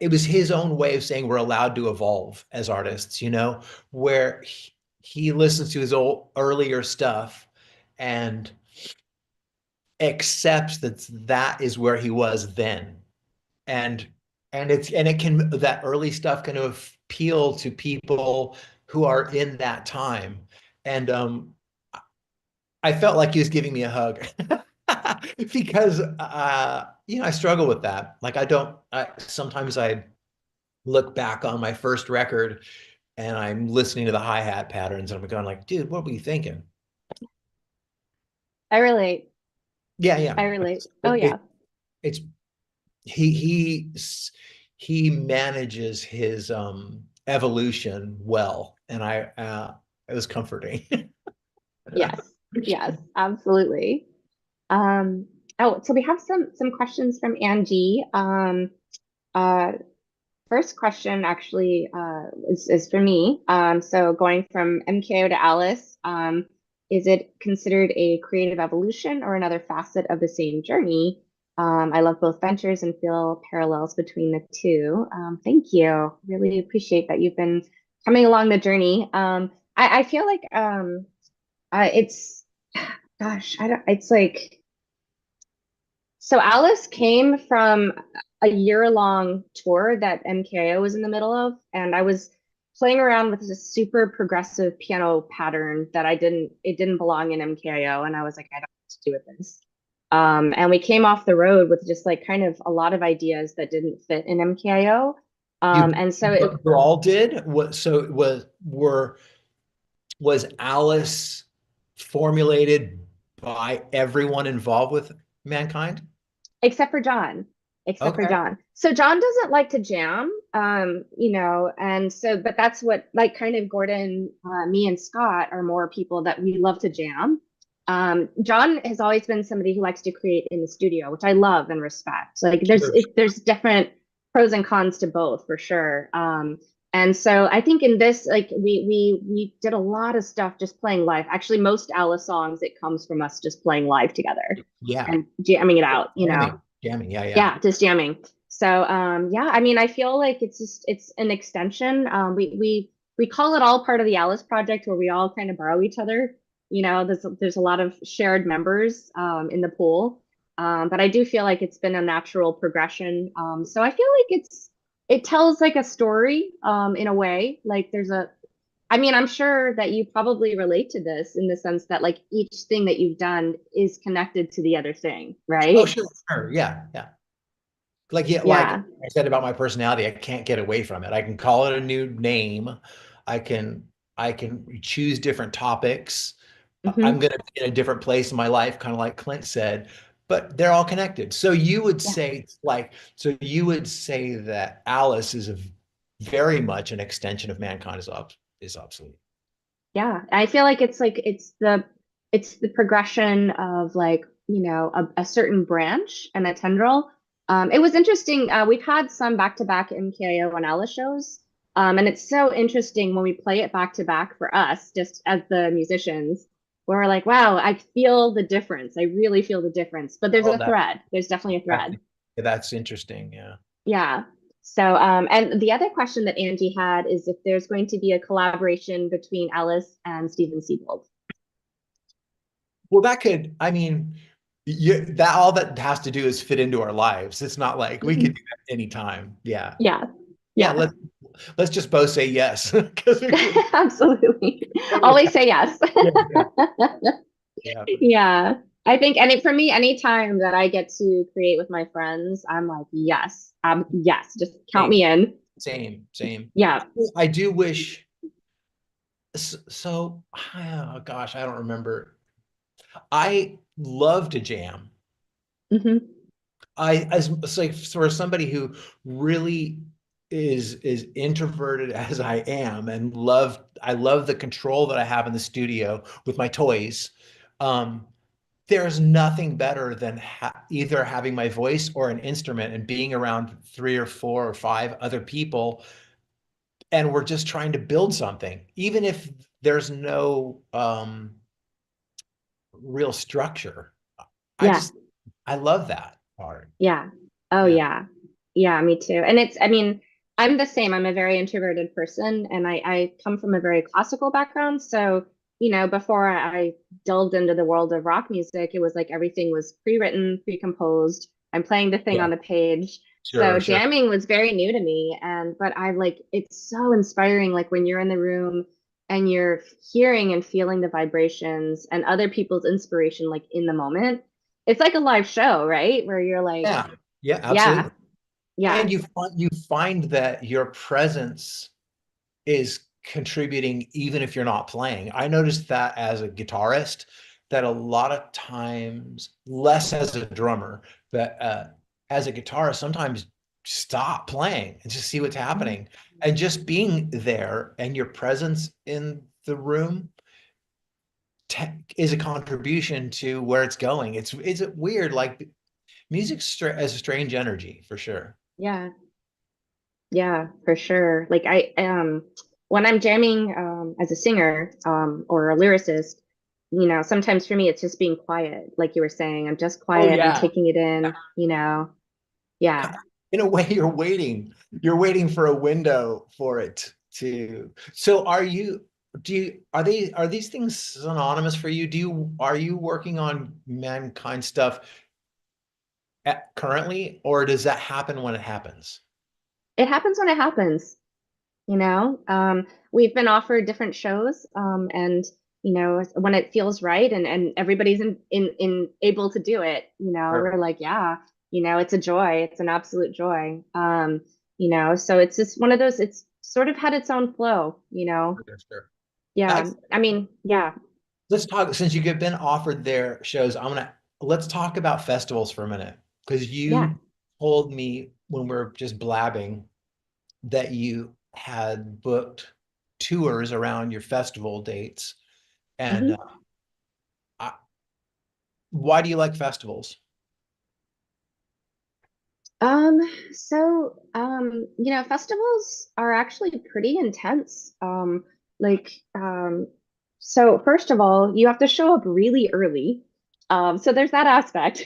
it was his own way of saying we're allowed to evolve as artists, where he listens to his old earlier stuff and accepts that is where he was then. And it can, that early stuff can appeal to people who are in that time. And I felt like he was giving me a hug because I struggle with that. Like sometimes I look back on my first record and I'm listening to the hi-hat patterns and I'm going like, dude, what were you thinking? I relate. Yeah, yeah. I relate. Oh It, yeah. it, it's he he he manages his evolution well, and it was comforting. Yes. Yes, absolutely. Um, oh, so we have some questions from Angie. Uh, First question actually is for me. So going from MKO to Alice, is it considered a creative evolution or another facet of the same journey? I love both ventures and feel parallels between the two. Thank you. Really appreciate that you've been coming along the journey. I feel like it's, gosh, I don't, it's like, so Alice came from a year-long tour that MKO was in the middle of, and I was playing around with this super progressive piano pattern that it didn't belong in MKO, and I was like, I don't know what to do with this. And we came off the road with just like kind of a lot of ideas that didn't fit in MKO. You, And so but you all did what? So was Alice formulated by everyone involved with Mankind? except for John, except for Okay. John. So John doesn't like to jam, and so, but that's what, like, kind of Gordon, me and Scott are more people that we love to jam. John has always been somebody who likes to create in the studio, which I love and respect. So, like, Sure. there's different pros and cons to both for sure. And so I think in this, like, we did a lot of stuff just playing live. Actually, most Alice songs, it comes from us just playing live together Yeah. and jamming it out. Jamming. Yeah, yeah. Yeah, just jamming. So yeah, I mean, I feel like it's an extension. We call it all part of the Alice project where we all kind of borrow each other. There's a lot of shared members in the pool. But I do feel like it's been a natural progression. So I feel like it tells like a story in a way. Like I mean, I'm sure that you probably relate to this in the sense that like each thing that you've done is connected to the other thing, Oh, right? sure, sure. Yeah, yeah. Like, yeah, like Yeah. I said about my personality, I can't get away from it. I can call it a new name. I can I can choose different topics. I'm Hmm. gonna be in a different place in my life, kind of like Clint said, but they're all connected. So you would Yeah. say that Alice is very much an extension of Mankind is obsolete. Yeah. I feel like it's the progression of like, a certain branch and a tendril. It was interesting. We've had some back-to-back MKO and Ella shows. And it's so interesting when we play it back to back for us, just as the musicians, where we're like, wow, I feel the difference. I really feel the difference. But there's Oh, a thread. There's definitely a that's thread. that's interesting. Yeah. Yeah. So, and the other question that Angie had is if there's going to be a collaboration between Alice and Steven Seibold. Well, that could, I mean, that all that has to do is fit into our lives. It's not like we could Mhm. do that anytime. Yeah. Yeah. Yeah, Yeah. let's just both say yes. Because Absolutely. we're Always say yes. yeah, yeah, yeah. Yeah. I think, and for me, anytime that I get to create with my friends, I'm like, yes, yes, just count Same, me in. same. Yeah. I do wish so, oh gosh, I don't remember. I love to jam. Hmm. as it's like for somebody who really is introverted as I am and I love the control that I have in the studio with my toys. Um, there's nothing better than either having my voice or an instrument and being around 3 or 4 or 5 other people, and we're just trying to build something, even if there's no real structure. I Yeah. just I love that part. Yeah. Oh, Yeah. yeah. Yeah, me too. And I mean, I'm the same. I'm a very introverted person and I come from a very classical background. So, before I delved into the world of rock music, it was like everything was pre-written, pre-composed. I'm playing the thing Yeah. on the page. So Sure, sure. jamming was very new to me. But I like, it's so inspiring. Like when you're in the room and you're hearing and feeling the vibrations and other people's inspiration, like in the moment, it's like a live show, right? Where you're like, Yeah. Yeah, yeah, absolutely. yeah, And you find that your presence is contributing even if you're not playing. I noticed that as a guitarist, that a lot of times, less as a drummer, but as a guitarist, sometimes stop playing and just see what's mhm, happening. And just being there and your presence in the room is a contribution to where it's going. It's weird, like music as a strange energy for sure. yeah, yeah, for sure. Like when I'm jamming as a singer or a lyricist, sometimes for me it's just being quiet, like you were saying. I'm just Oh quiet, I'm yeah. taking it in. Yeah. In a way, you're waiting for a window for it to. So are these things synonymous for you? Are you working on mankind stuff currently, or does that happen when it happens? It happens when it happens. We've been offered different shows, and when it feels right and everybody's in able to do it, Sure, we're like, yeah, it's a joy, it's an absolute joy. So it's just one of those, it's sort of had its own flow. sure, sure. Yeah, That's I mean, yeah, Let's talk, since you've been offered their shows, let's talk about festivals for a minute. Because yeah. you told me when we are just blabbing that you had booked tours around your festival dates. And Mhm. I, why do you like festivals? Um, festivals are actually pretty intense. Like, so first of all, you have to show up really early. So there's that aspect.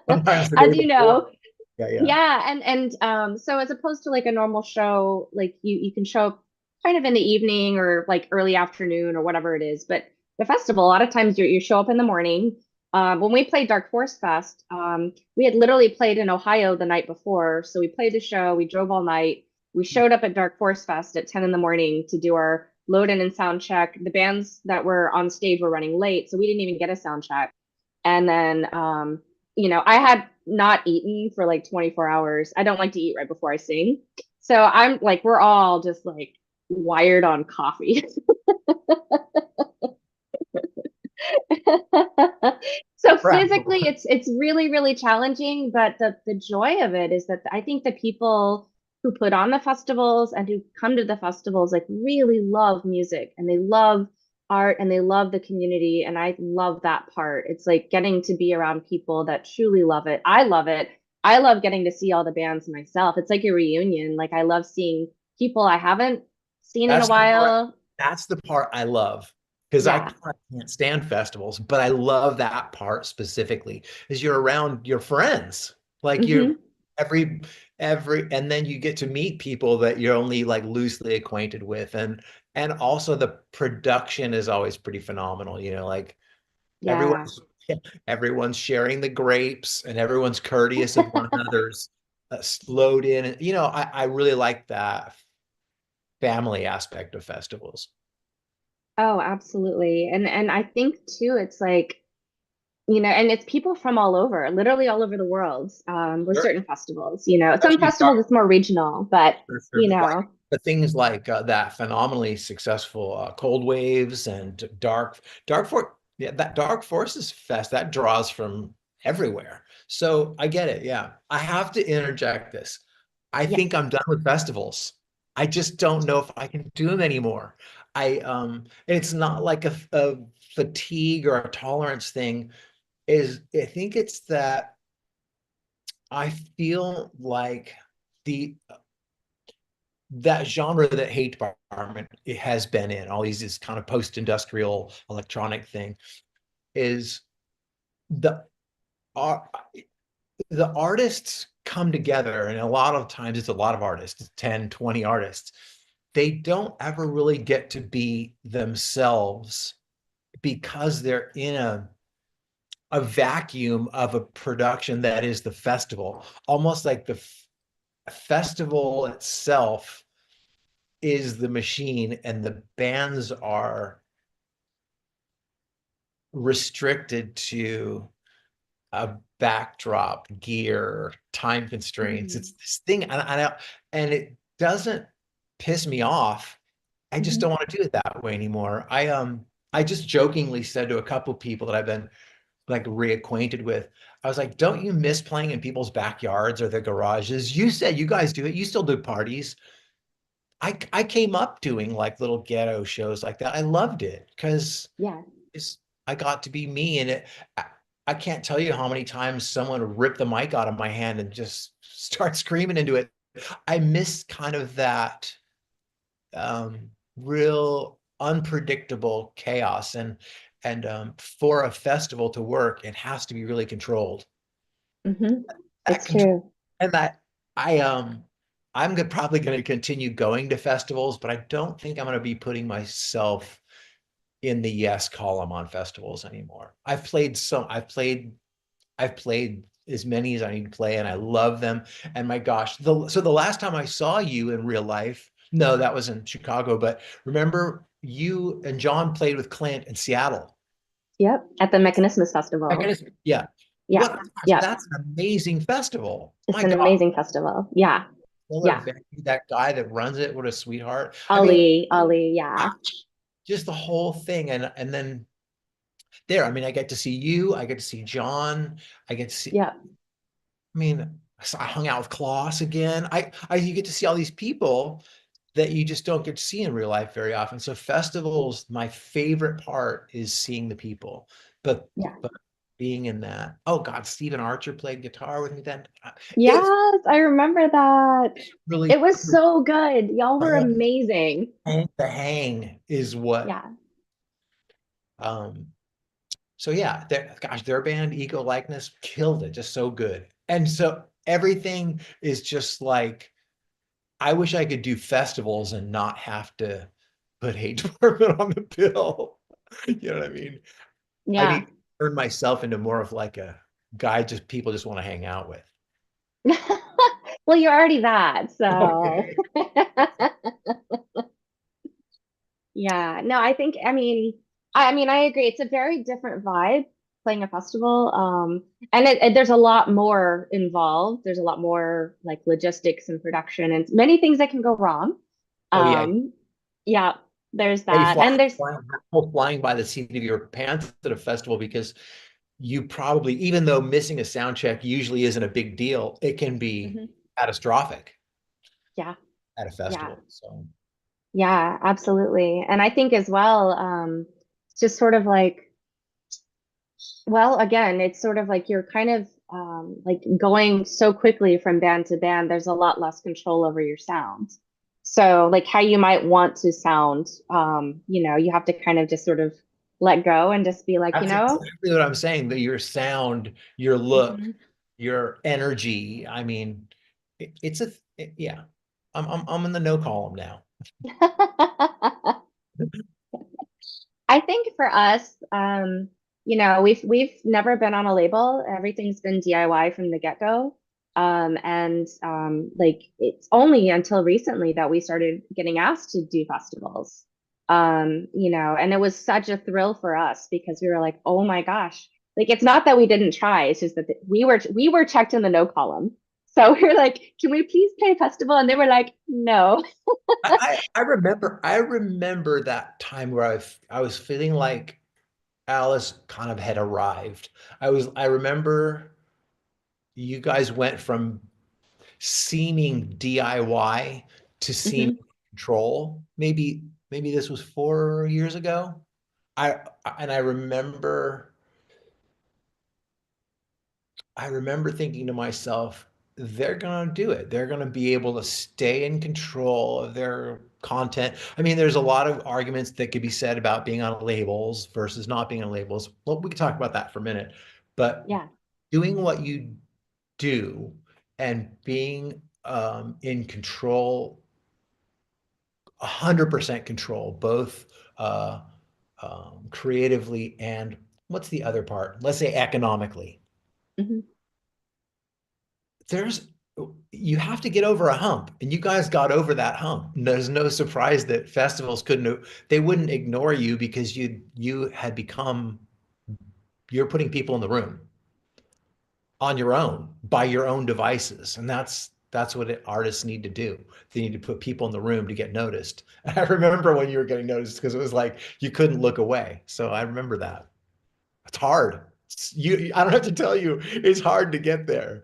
Sometimes the day As you know, before. Yeah, yeah. yeah, and so as opposed to like a normal show, like you can show up kind of in the evening or like early afternoon or whatever it is. But the festival, a lot of times you show up in the morning. When we played Dark Force Fest, we had literally played in Ohio the night before. So we played the show, we drove all night. We showed up at Dark Force Fest at 10 in the morning to do our load in and sound check. The bands that were on stage were running late, so we didn't even get a sound check. And then, I had not eaten for like 24 hours. I don't like to eat right before I sing. So I'm like, we're all just like wired on coffee. So Right. physically it's really really challenging, but the joy of it is that I think the people who put on the festivals and who come to the festivals like really love music and they love art and they love the community, and I love that part. It's like getting to be around people that truly love it. I love it. I love getting to see all the bands myself. It's like a reunion. Like I love seeing people I haven't seen in a That's the part. while. That's the part I love, because I Yeah. can't stand festivals, but I love that part specifically. Is you're around your friends, like you're Hmm. every and then you get to meet people that you're only like loosely acquainted with, and also the production is always pretty phenomenal. Like Yeah. everyone's everyone's sharing the grapes and everyone's courteous of one another's slowed in. And I really like that family aspect of festivals. Oh, absolutely. And I think too, it's like, and it's people from all over, literally all over the world, with Sure. certain festivals. Some Especially festivals it's more regional, but for sure. you But know, but things like that phenomenally successful Cold Waves and Dark Force, yeah, that Dark Forces Fest that draws from everywhere. So I get it. Yeah. I have to interject this. I think Yes. I'm done with festivals. I just don't know if I can do them anymore. It's not like a fatigue or a tolerance thing. I think it's that I feel like the that genre that Hate Department it has been in, all these this kind of post-industrial electronic thing, is the ar- the artists come together, and a lot of times it's a lot of artists, 10, 20 artists. They don't ever really get to be themselves because they're in a vacuum of a production that is the festival, almost like the festival itself is the machine and the bands are restricted to a backdrop, gear, time constraints. It's Mhm. this thing, and it doesn't piss me off. I just Mhm. don't want to do it that way anymore. I just jokingly said to a couple people that I've been like reacquainted with, I was like, "Don't you miss playing in people's backyards or their garages? You said you guys do it. You still do parties." I came up doing like little ghetto shows like that. I loved it because Yeah. it's I got to be me and I, I can't tell you how many times someone ripped the mic out of my hand and just start screaming into it. I miss kind of that real unpredictable chaos and for a festival to work, it has to be really controlled. Hmm. That It's control true. and that I probably going to continue going to festivals, but I don't think I'm going to be putting myself in the yes column on festivals anymore. I've played as many as I need to play and I love them. And my gosh, the last time I saw you in real life, no, that was in Chicago, but remember you and John played with Clint in Seattle. Yep. At the Mechanismus Festival. Yeah. Yeah. Yeah. That's an amazing festival. It's My an God, amazing festival. Yeah. Yeah. that guy that runs it, what a sweetheart. I mean, Ali. Yeah. just the whole thing. And then there, I mean, I get to see you, I get to see John, I get to see, Yeah. I mean, I hung out with Klaus again. You get to see all these people that you just don't get to see in real life very often. So festivals, my favorite part is seeing the people, but Yeah. but being in that. Oh God, Stephen Archer played guitar with me then. It was Yes, I remember that. really It was so good. Y'all were the amazing. hang is what. Yeah. Um, so yeah, gosh, their band Ego Likeness killed it, just so good. And so everything is just like I wish I could do festivals and not have to put Hate Department on the bill. You know what I mean? I need Yeah. to turn myself into more of like a guy just people just want to hang out with. Well, you're already that, so Okay. yeah. No, I agree. It's a very different vibe playing a festival. And there's a lot more involved. There's a lot more like logistics and production and many things that can go wrong. Oh yeah. Um, yeah, there's Hey, that. And there's flying by the seat of your pants at a festival because you probably, even though missing a sound check usually isn't a big deal, it can be Mhm. catastrophic Yeah, at a yeah. festival. So Yeah, absolutely. And I think as well, it's just sort of like, well, again, it's sort of like you're kind of like going so quickly from band to band, there's a lot less control over your sound. So, like how you might want to sound, you have to kind of just sort of let go and just be like, that's exactly what I'm saying. That your sound, your look, Mhm. your energy. I mean, yeah. I'm in the no column now. I think for us, we've never been on a label. Everything's been DIY from the get-go. And like it's only until recently that we started getting asked to do festivals. And it was such a thrill for us because we were like, oh my gosh. Like it's not that we didn't try, it's just that we were checked in the no column. So we were like, can we please play a festival? And they were like, no. I remember that time where I was feeling like Alice kind of had arrived. I remember you guys went from seeming DIY to seeming Hmm. control. Maybe this was 4 years ago. I and I remember thinking to myself, they're going to do it. They're going to be able to stay in control of their content. I mean, there's a lot of arguments that could be said about being on labels versus not being on labels. Well, we can talk about that for a minute. But Yeah. doing what you do and being in control, 100% control, both uh, creatively and what's the other part? Let's say economically. Hmm. There's you have to get over a hump, and you guys got over that hump. There's no surprise that festivals couldn't, they wouldn't ignore you because you had become, you're putting people in the room on your own by your own devices, and that's what artists need to do. They need to put people in the room to get noticed. I remember when you were getting noticed because it was like you couldn't look away. So I remember that. It's hard. I don't have to tell you, it's hard to get there.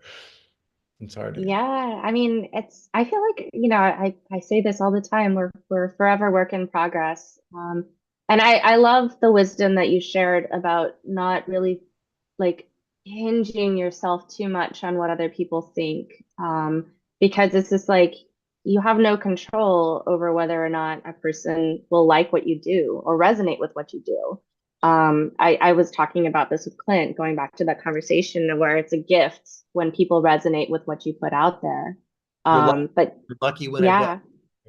It's hard to get. Yeah, I mean, I feel like, I say this all the time. We're forever work in progress. And I love the wisdom that you shared about not really like hinging yourself too much on what other people think. Because it's just like you have no control over whether or not a person will like what you do or resonate with what you do. I was talking about this with Clint, going back to that conversation where it's a gift when people resonate with what you put out there. You're lucky, But you're lucky when it does. yeah,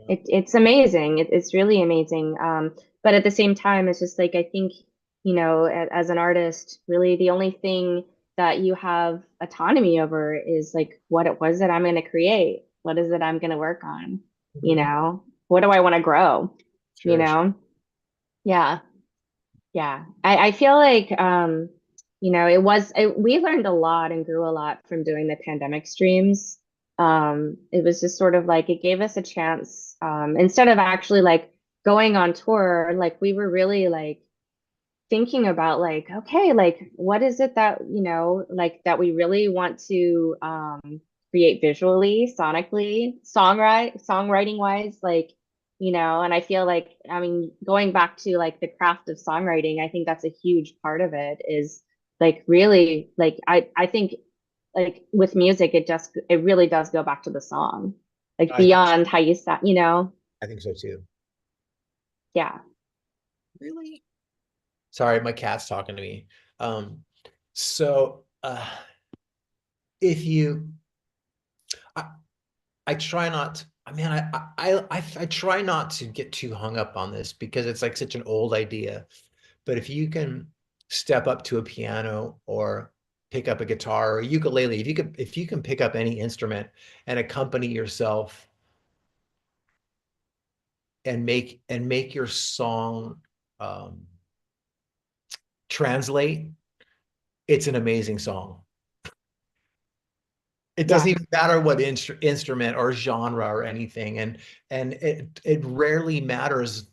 Yeah. it's amazing. It's really amazing. But at the same time, it's just like I think, as an artist, really the only thing that you have autonomy over is like what it was that I'm going to create. What is it I'm going to work on? Mhm. What do I want to grow? You Sure, sure. know? Yeah. Yeah, I feel like we learned a lot and grew a lot from doing the pandemic streams. It was just sort of like it gave us a chance, instead of actually like going on tour, like we were really like thinking about like, okay, like what is it that, like that we really want to create visually, sonically, songwriting wise, like, and I feel like, I mean, going back to like the craft of songwriting, I think that's a huge part of it is like really like I think like with music, it really does go back to the song, like I think beyond how you sound. I think so too. Yeah. Really? Sorry, my cat's talking to me. Um, so if you, I, I try not. I mean, I try not to get too hung up on this because it's like such an old idea. But if you can step up to a piano or pick up a guitar or a ukulele, if you can pick up any instrument and accompany yourself and make your song um, translate, it's an amazing song. It doesn't Yeah. even matter what instrument or genre or anything, and it rarely matters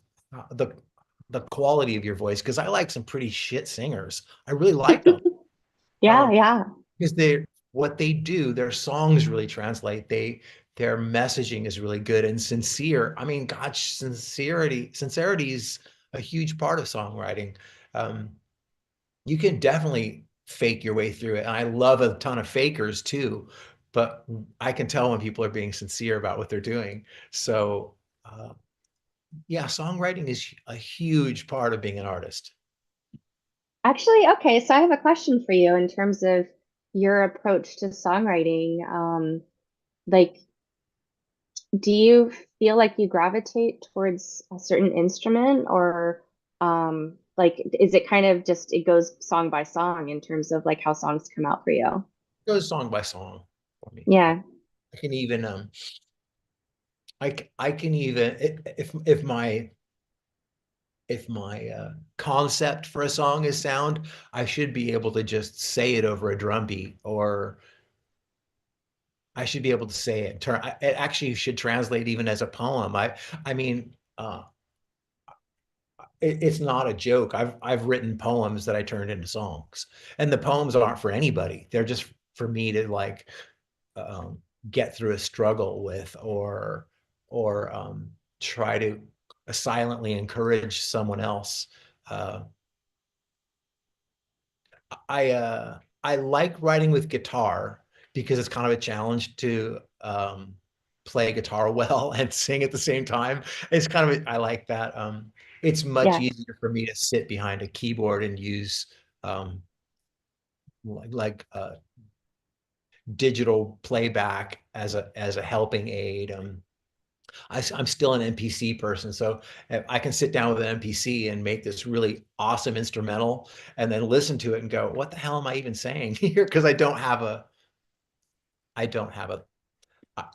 the quality of your voice because I like some pretty shit singers. I really like them. Yeah, Um, yeah. because they what they do, their songs really translate. Their messaging is really good and sincere. I mean, gosh, sincerity is a huge part of songwriting. Um, you can definitely fake your way through it. And I love a ton of fakers too, but I can tell when people are being sincere about what they're doing. So, uh, yeah, songwriting is a huge part of being an artist. Actually, okay, so I have a question for you in terms of your approach to songwriting. Like, do you feel like you gravitate towards a certain instrument or like is it kind of just it goes song by song in terms of like how songs come out for you? It goes song by song for me. Yeah. I can even I can even if my concept for a song is sound, I should be able to just say it over a drum beat, or I should be able to say it. It actually should translate even as a poem. I mean, it's not a joke. I've written poems that I turned into songs, and the poems aren't for anybody. They're just for me to like get through a struggle with, or try to silently encourage someone else. Uh, I like writing with guitar because it's kind of a challenge to play guitar well and sing at the same time. It's kind of I like that. It's much Yes. easier for me to sit behind a keyboard and use um, like digital playback as a helping aid. I'm still an MPC person, so if I can sit down with an MPC and make this really awesome instrumental, and then listen to it and go, "What the hell am I even saying here?" Because I don't have a.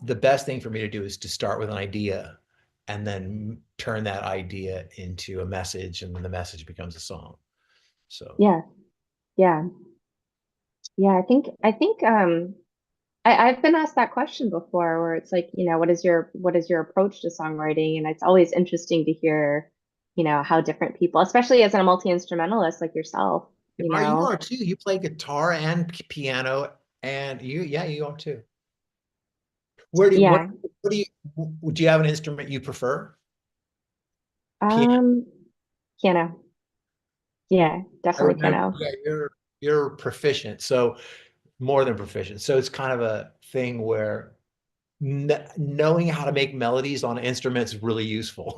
The best thing for me to do is to start with an idea, and then turn that idea into a message, and then the message becomes a song. So Yeah. Yeah. Yeah. I've been asked that question before where it's like, what is your approach to songwriting? And it's always interesting to hear, how different people, especially as a multi-instrumentalist like yourself, you are too. You play guitar and piano, and yeah, you are too. Where do you, yeah. what do you have an instrument you prefer? Piano. Um, Piano. Yeah, I definitely remember, piano. yeah, you're proficient, so more than proficient. So it's kind of a thing where knowing how to make melodies on instruments is really useful.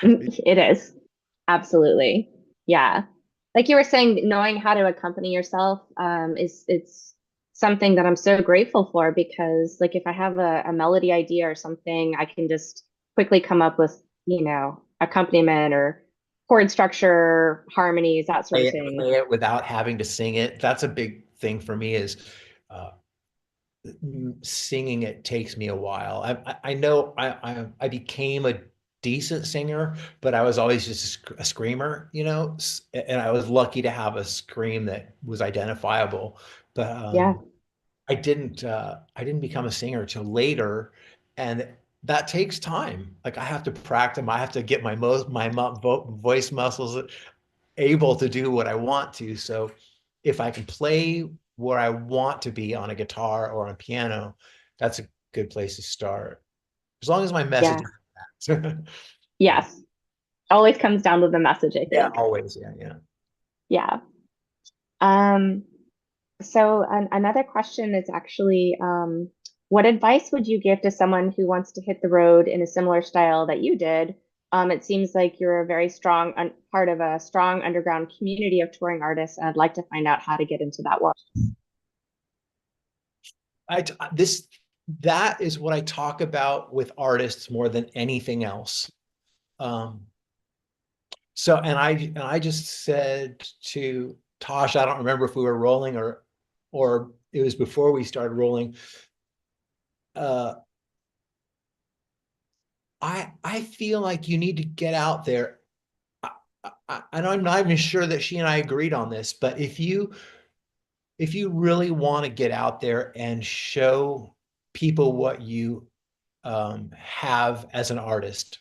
It is. Absolutely. Yeah. Like you were saying, knowing how to accompany yourself is it's something that I'm so grateful for because like if I have a melody idea or something, I can just quickly come up with, accompaniment or chord structure, harmonies, that sort of thing. Play it without having to sing it. That's a big thing for me is uh, singing it takes me a while. I know I became a decent singer, but I was always just a screamer, and I was lucky to have a scream that was identifiable. But Yeah. I didn't become a singer till later, and that takes time. Like I have to practice. I have to get voice muscles able to do what I want to. So if I can play where I want to be on a guitar or on a piano, that's a good place to start. As long as my message Yeah. is intact. Yeah. Yes. Always comes down to the message, I Yeah, think. always. Yeah, yeah. Yeah. Um, So another question is actually, what advice would you give to someone who wants to hit the road in a similar style that you did? It seems like you're a very strong part of a strong underground community of touring artists, and I'd like to find out how to get into that world. I this that is what I talk about with artists more than anything else. Um, so and I just said to Tosh, I don't remember if we were rolling or it was before we started rolling. Uh, I feel like you need to get out there. And I'm not even sure that she and I agreed on this, but if you really want to get out there and show people what you have as an artist,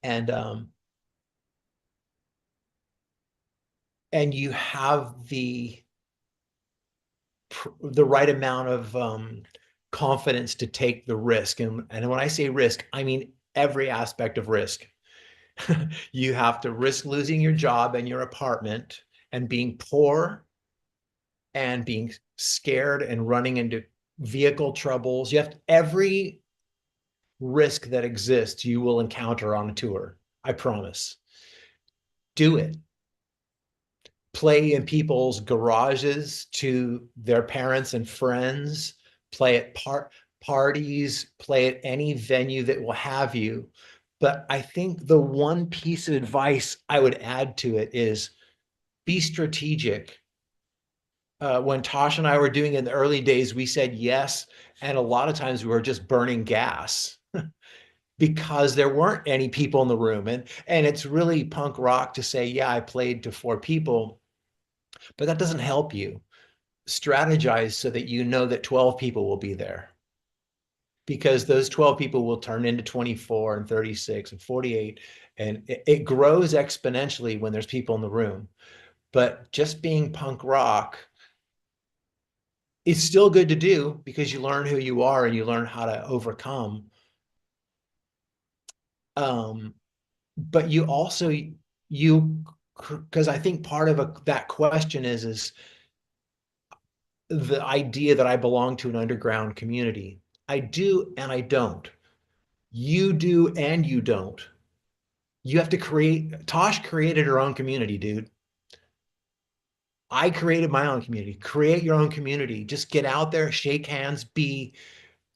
and and you have the right amount of confidence to take the risk, and when I say risk, I mean every aspect of risk. You have to risk losing your job and your apartment and being poor and being scared and running into vehicle troubles. You have every risk that exists you will encounter on a tour. I promise. Do it. Play in people's garages to their parents and friends. Play at parties. Play at any venue that will have you. But I think the one piece of advice I would add to it is be strategic. When Tosh and I were doing it in the early days, we said yes. And a lot of times we were just burning gas because there weren't any people in the room. And it's really punk rock to say, yeah, I played to 4 people, but that doesn't help you. Strategize so that you know that 12 people will be there, because those 12 people will turn into 24 and 36 and 48. And it grows exponentially when there's people in the room. But just being punk rock, it's still good to do because you learn who you are and you learn how to overcome. Um, but you also, because I think part of that question is the idea that I belong to an underground community. I do and I don't. You do and you don't. You have to create. Tosh created her own community, dude. I created my own community. Create your own community. Just get out there, shake hands, be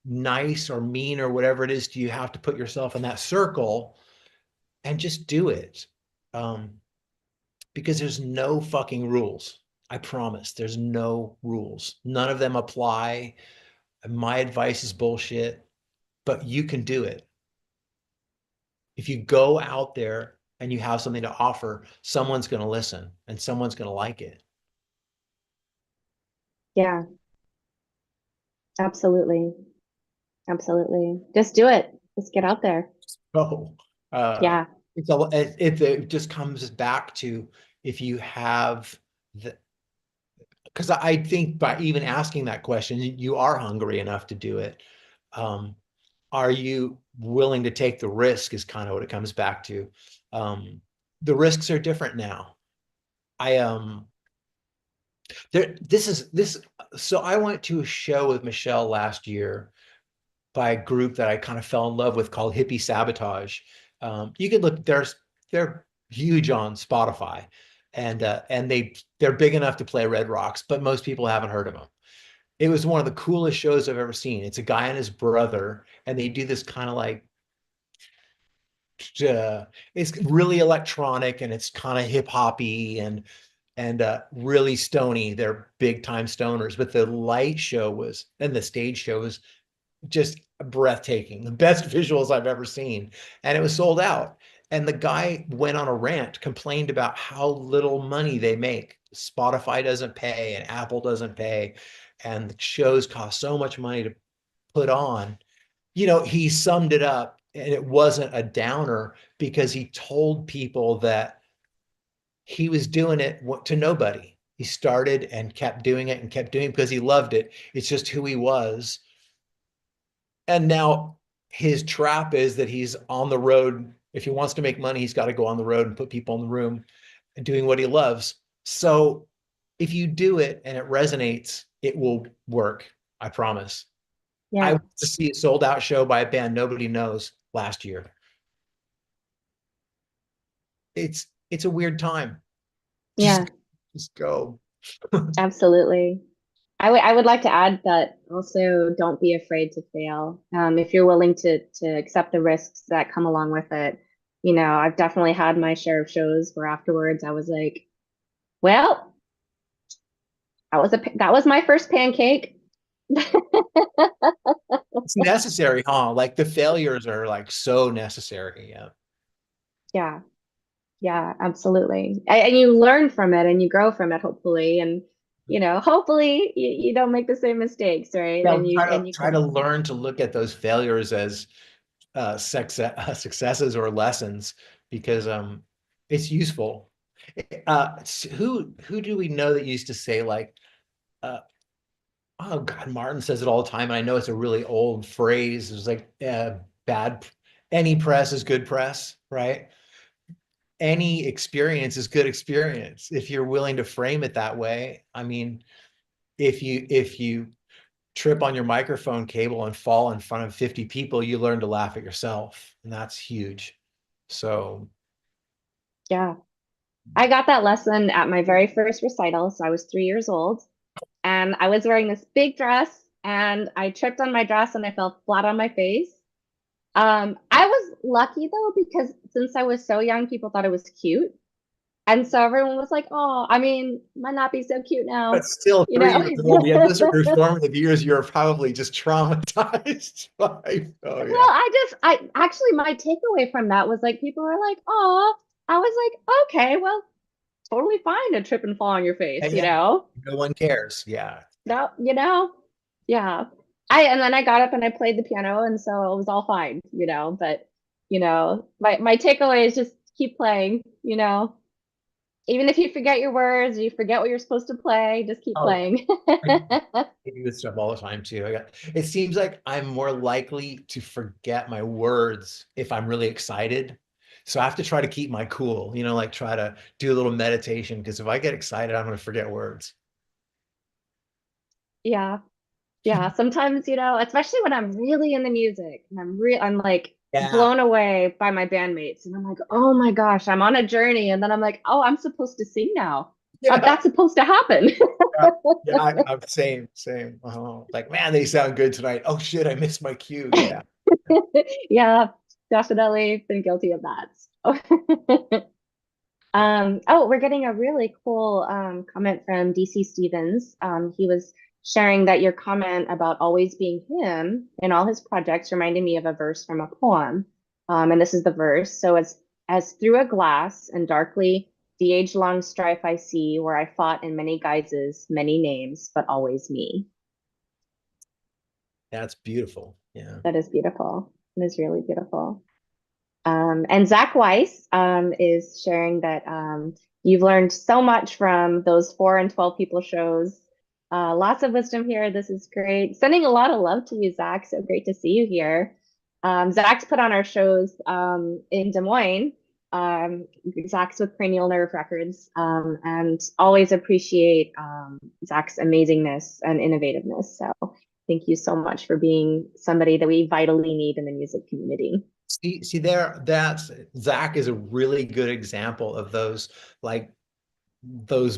nice or mean or whatever it is you have to put yourself in that circle and just do it. Um, because there's no fucking rules. I promise. There's no rules. None of them apply. My advice is bullshit, but you can do it. If you go out there and you have something to offer, someone's going to listen and someone's going to like it. Yeah, absolutely. Absolutely. Just do it. Just get out there. So Yeah. it just comes back to if you have the, because I think by even asking that question, you are hungry enough to do it. Um, are you willing to take the risk is kind of what it comes back to. The risks are different now. I there this is this so I went to a show with Michelle last year by a group that I kind of fell in love with called Hippie Sabotage. You can look, they're huge on Spotify, and they're big enough to play Red Rocks, but most people haven't heard of them. It was one of the coolest shows I've ever seen. It's a guy and his brother, and they do this kind of like it's really electronic and it's kind of hip hoppy and really stony. They're big time stoners, but the light show was and the stage show was just breathtaking, the best visuals I've ever seen. And it was sold out. And the guy went on a rant, complained about how little money they make. Spotify doesn't pay and Apple doesn't pay. And the shows cost so much money to put on. He summed it up and it wasn't a downer because he told people that he was doing it to nobody. He started and kept doing it and kept doing it because he loved it. It's just who he was. And now his trap is that he's on the road. If he wants to make money, he's got to go on the road and put people in the room and doing what he loves. So if you do it and it resonates, it will work. I promise. I Yeah. went to see a sold out show by a band nobody knows last year. It's a weird time. Just Yeah. just go. Absolutely. I would like to add that also don't be afraid to fail. If you're willing to accept the risks that come along with it. I've definitely had my share of shows where afterwards I was like, well, that was my first pancake. It's necessary, huh? Like the failures are like so necessary. Yeah. Yeah. Yeah, absolutely. And you learn from it and you grow from it, hopefully. And, hopefully you don't make the same mistakes, right? Yeah, And you, try to and you try to can, learn to look at those failures as successes or lessons because it's useful. Who do we know that used to say like uh, oh God, Martin says it all the time, and I know it's a really old phrase. It's like bad any press is good press, right? Any experience is good experience if you're willing to frame it that way. I mean, if you trip on your microphone cable and fall in front of 50 people, you learn to laugh at yourself. And that's huge. So, yeah. I got that lesson at my very first recital. So I was 3 years old and I was wearing this big dress and I tripped on my dress and I fell flat on my face. I was lucky though, because since I was so young, people thought it was cute. And so everyone was like, oh, I mean, might not be so cute but now, still you know? 3 years old. Yeah, those are formative years. You're probably just traumatized by, oh, Well, yeah. I actually, my takeaway from that was like, people are like, oh, I was like, okay, well, totally fine to trip and fall on your face, Yeah, you yeah. know? No one cares. Yeah. No, yeah. And then I got up and I played the piano, and so it was all fine, But, my takeaway is just keep playing, Even if you forget your words, you forget what you're supposed to play, just keep Oh, playing. I do this stuff all the time too. It seems like I'm more likely to forget my words if I'm really excited. So I have to try to keep my cool, like try to do a little meditation because if I get excited, I'm going to forget words. Yeah. Yeah. Sometimes, especially when I'm really in the music and I'm like Yeah. blown away by my bandmates and I'm like, oh my gosh, I'm on a journey. And then I'm like, oh, I'm supposed to sing now. Yeah. That's supposed to happen. Yeah. Yeah. I'm same. Like, man, they sound good tonight. Oh shit, I missed my cue. Yeah. Yeah, definitely been guilty of that. Oh, we're getting a really cool comment from DC Stevens. He was sharing that your comment about always being him in all his projects reminded me of a verse from a poem. And this is the verse. So as through a glass and darkly the age-long strife I see, where I fought in many guises, many names, but always me. That's beautiful. Yeah. That is beautiful. It is really beautiful. And Zach Weiss is sharing that you've learned so much from those 4 and 12 people shows. Lots of wisdom here. This is great. Sending a lot of love to you, Zach. So great to see you here. Zach's put on our shows in Des Moines. Zach's with Cranial Nerve Records, and always appreciate Zach's amazingness and innovativeness. So thank you so much for being somebody that we vitally need in the music community. See that's Zach is a really good example of those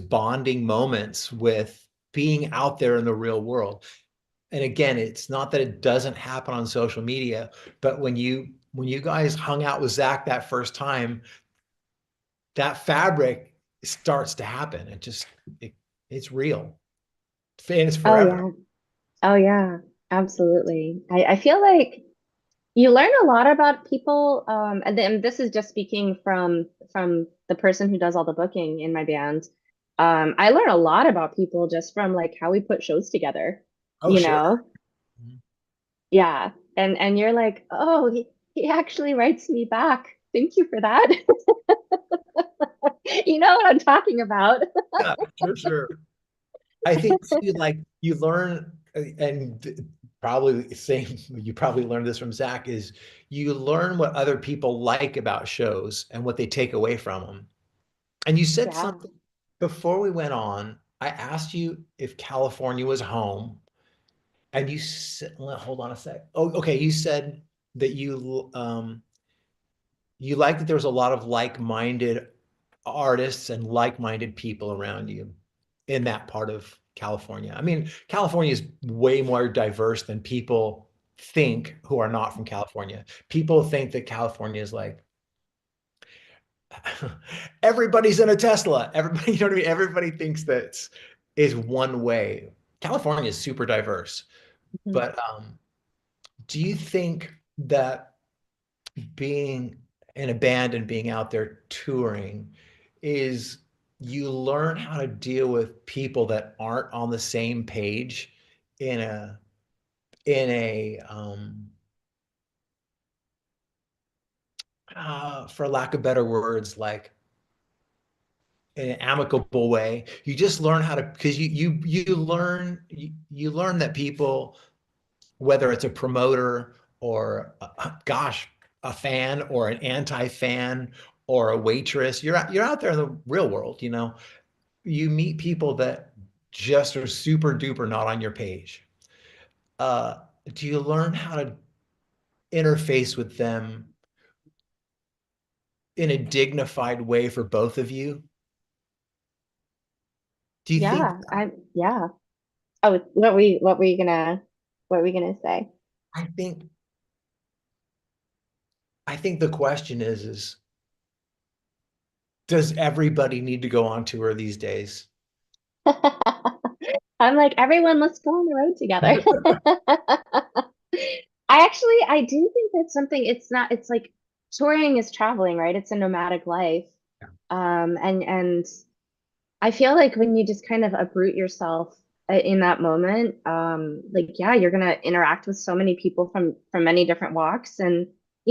bonding moments with being out there in the real world. And again, it's not that it doesn't happen on social media, but when you guys hung out with Zach that first time, that fabric starts to happen. It's real. And it's Oh forever. yeah. Oh yeah. Absolutely. I feel like you learn a lot about people, and then this is just speaking from the person who does all the booking in my band. I learn a lot about people just from like how we put shows together, Oh, you sure. know? Yeah. And you're like, oh, he actually writes me back. Thank you for that. You know what I'm talking about. Yeah, sure. I think too, like you learn, and probably the same, you probably learned this from Zach, is you learn what other people like about shows and what they take away from them. And you said Yeah. something before we went on. I asked you if California was home, and you said, well, hold on a sec. Oh, okay. You said that you liked that there was a lot of like-minded artists and like-minded people around you in that part of California. I mean, California is way more diverse than people think who are not from California. People think that California is like everybody's in a Tesla. Everybody, you know what I mean? Everybody thinks that is one way. California is super diverse. Mhm. But do you think that being in a band and being out there touring is you learn how to deal with people that aren't on the same page in a for lack of better words, like in an amicable way. You just learn how to because you learn that people, whether it's a promoter or gosh, a fan or an anti-fan or a waitress, you're out there in the real world, you meet people that just are super duper not on your page. uh, do you learn how to interface with them in a dignified way for both of you? Do you think Yeah. Oh, what were you gonna say? I think I think the question is does everybody need to go on tour these days? I'm like, everyone, let's go on the road together. I do think that's something, it's like touring is traveling, right? It's a nomadic life. And I feel like when you just kind of uproot yourself in that moment, like, yeah, you're gonna interact with so many people from many different walks. And,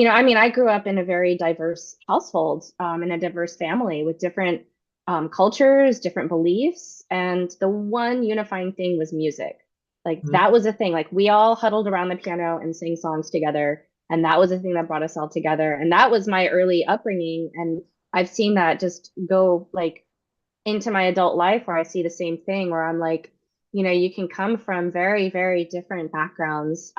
I mean, I grew up in a very diverse household, in a diverse family with different cultures, different beliefs, and the one unifying thing was music. Like Mhm. that was the thing. Like we all huddled around the piano and sang songs together, and that was the thing that brought us all together. And that was my early upbringing, and I've seen that just go like into my adult life where I see the same thing where I'm like, you can come from very, very different backgrounds.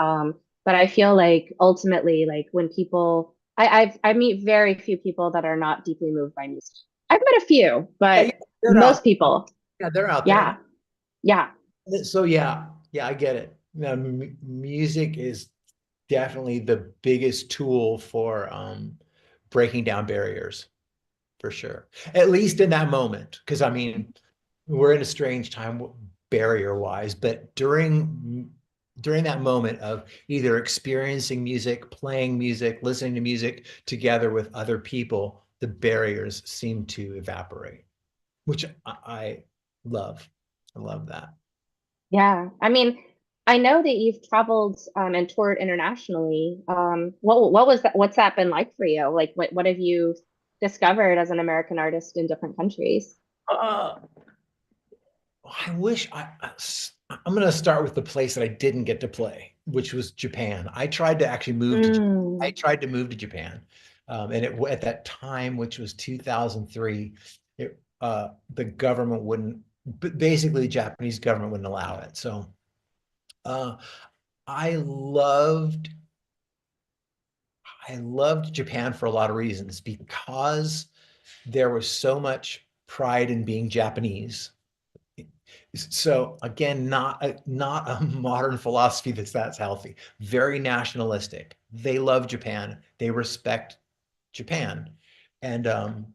But I feel like ultimately, like when people, I meet very few people that are not deeply moved by music. I've met a few, Yeah, yeah, but they're out. most people, Yeah, they're out there. yeah, yeah, So yeah, yeah, I get it. Now, music is definitely the biggest tool for breaking down barriers, for sure. At least in that moment, because I mean, we're in a strange time barrier wise, but during that moment of either experiencing music, playing music, listening to music together with other people, the barriers seem to evaporate, which I love. I love that. yeah. I mean, I know that you've traveled and toured internationally. What was that? What's that been like for you? Like, what have you discovered as an American artist in different countries? Uh, I wish I'm going to start with the place that I didn't get to play, which was Japan. I tried to actually move to I Mm. tried to move to Japan. And at that time, which was 2003, the government wouldn't, basically the Japanese government wouldn't allow it. So uh, I loved I loved Japan for a lot of reasons because there was so much pride in being Japanese. So again, not a modern philosophy that's healthy. Very nationalistic. They love Japan. They respect Japan, and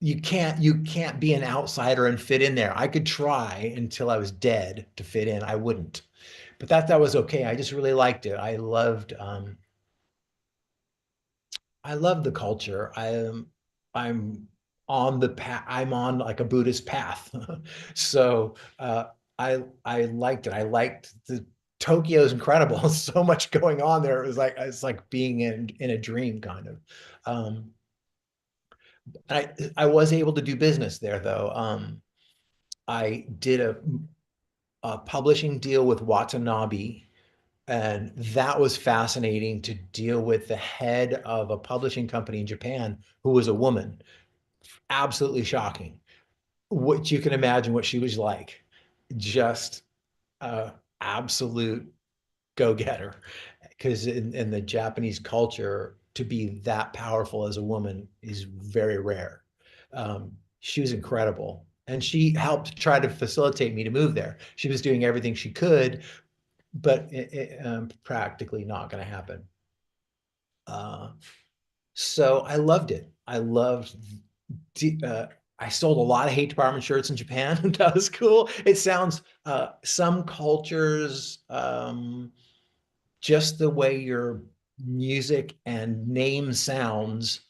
you can't be an outsider and fit in there. I could try until I was dead to fit in. I wouldn't, but that was okay. I just really liked it. I love the culture. I'm on the path. I'm on like a Buddhist path. So I liked it. I liked the Tokyo's incredible. So much going on there. It's like being in a dream kind of. Um, I was able to do business there though. I did a publishing deal with Watanabe, and that was fascinating to deal with the head of a publishing company in Japan who was a woman. Absolutely shocking. What you can imagine what she was like. Just absolute go-getter. Because in the Japanese culture, to be that powerful as a woman is very rare. She was incredible. And she helped try to facilitate me to move there. She was doing everything she could, but practically not going to happen. Uh, so I loved it. Uh, I sold a lot of Hate Department shirts in Japan. That was cool. It sounds some cultures, just the way your music and name sounds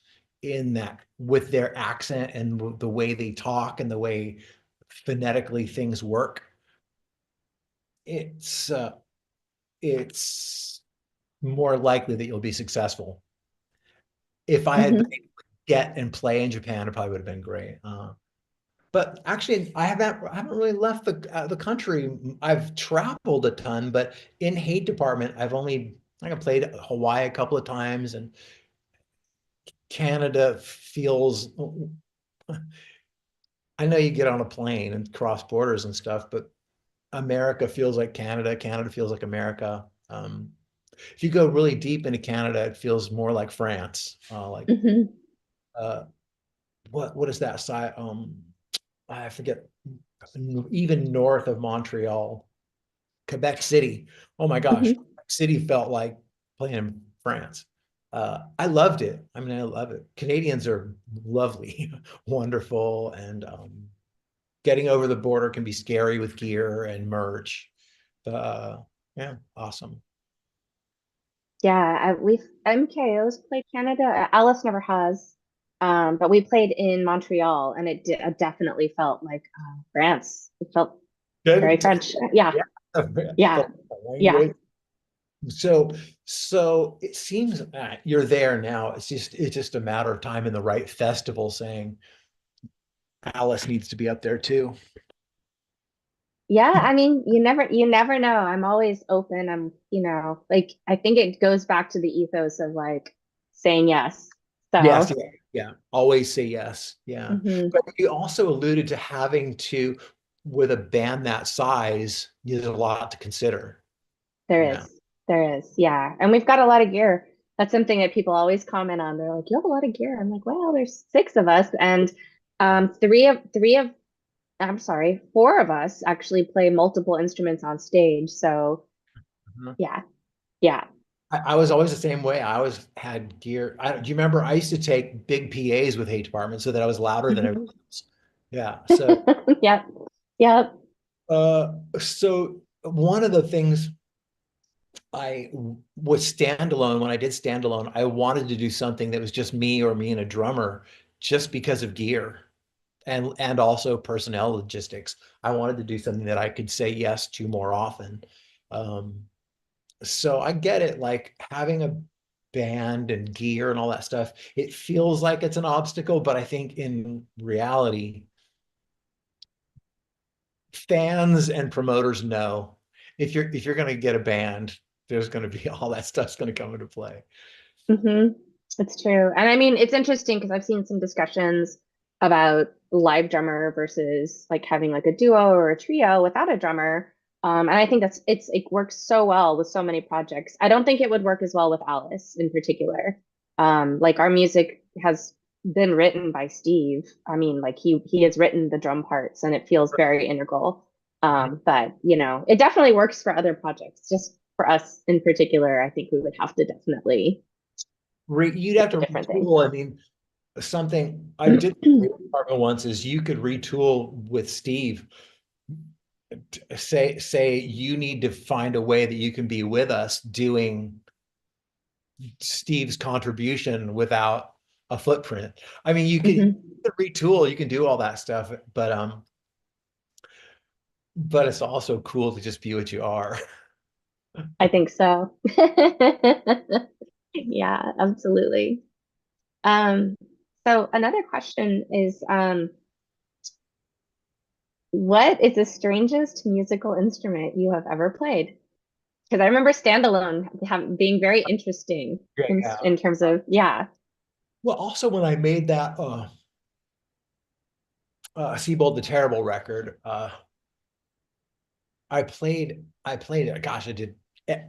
in that with their accent and the way they talk and the way phonetically things work. It's uh, it's more likely that you'll be successful. If I had been Hmm. able to get and play in Japan, it probably would have been great. But actually, I haven't really left the country. I've traveled a ton, but in Hate Department, I played Hawaii a couple of times, and Canada feels. I know you get on a plane and cross borders and stuff, but America feels like Canada. Canada feels like America. If you go really deep into Canada, it feels more like France. Hmm. Uh, what is that side? I forget. Even north of Montreal, Quebec City. Oh my gosh, Hmm. Quebec City felt like playing in France. I loved it. I mean, I love it. Canadians are lovely, wonderful, and getting over the border can be scary with gear and merch. Uh, yeah, awesome. Yeah, we've MKO's played Canada. Alice never has, but we played in Montreal, and it definitely felt like France. It felt very Good. French. Yeah, Yeah. yeah, yeah. Language. So, so it seems that you're there now. It's just a matter of time in the right festival saying, Alice needs to be up there too. Yeah, I mean, you never know. I'm always open. Like I think it goes back to the ethos of like saying yes. Yes, So, yeah, yeah. Always say yes. Yeah. mhm, But you also alluded to having to, with a band that size, there's a lot to consider. there Yeah. is. There is. Yeah. And we've got a lot of gear. That's something that people always comment on. They're like, "You have a lot of gear." I'm like, "Well, there's six of us and three of I'm sorry, four of us actually play multiple instruments on stage." So, Mhm. yeah. Yeah. I was always the same way. I always had gear. Do you remember I used to take big PAs with Hate Department so that I was louder than everyone Mhm. else. Yeah. So, Yep. Yep. so one of the things I was standalone, when I did standalone, I wanted to do something that was just me or me and a drummer just because of gear and also personnel logistics. I wanted to do something that I could say yes to more often. Um, so I get it, like having a band and gear and all that stuff, it feels like it's an obstacle, but I think in reality, fans and promoters know if you're going to get a band, there's going to be all that stuff's going to come into play. Hmm. It's true. And I mean, it's interesting because I've seen some discussions about live drummer versus like having like a duo or a trio without a drummer. And I think it works so well with so many projects. I don't think it would work as well with Alice in particular. Like our music has been written by Steve. I mean, like he has written the drum parts and it feels very integral. But it definitely works for other projects. Just for us in particular, I think we would have to definitely You'd have it's a to different thing. retool. I mean, something I did in the department once is you could retool with Steve. Say you need to find a way that you can be with us doing Steve's contribution without a footprint. I mean, Hmm. retool, you can do all that stuff, but it's also cool to just be what you are. I think so. Yeah, absolutely. Um, so another question is, what is the strangest musical instrument you have ever played? Because I remember standalone being very interesting Yeah, in, yeah. in terms of, yeah. Well, also when I made that Seibold the Terrible record, I played it. Gosh, I did.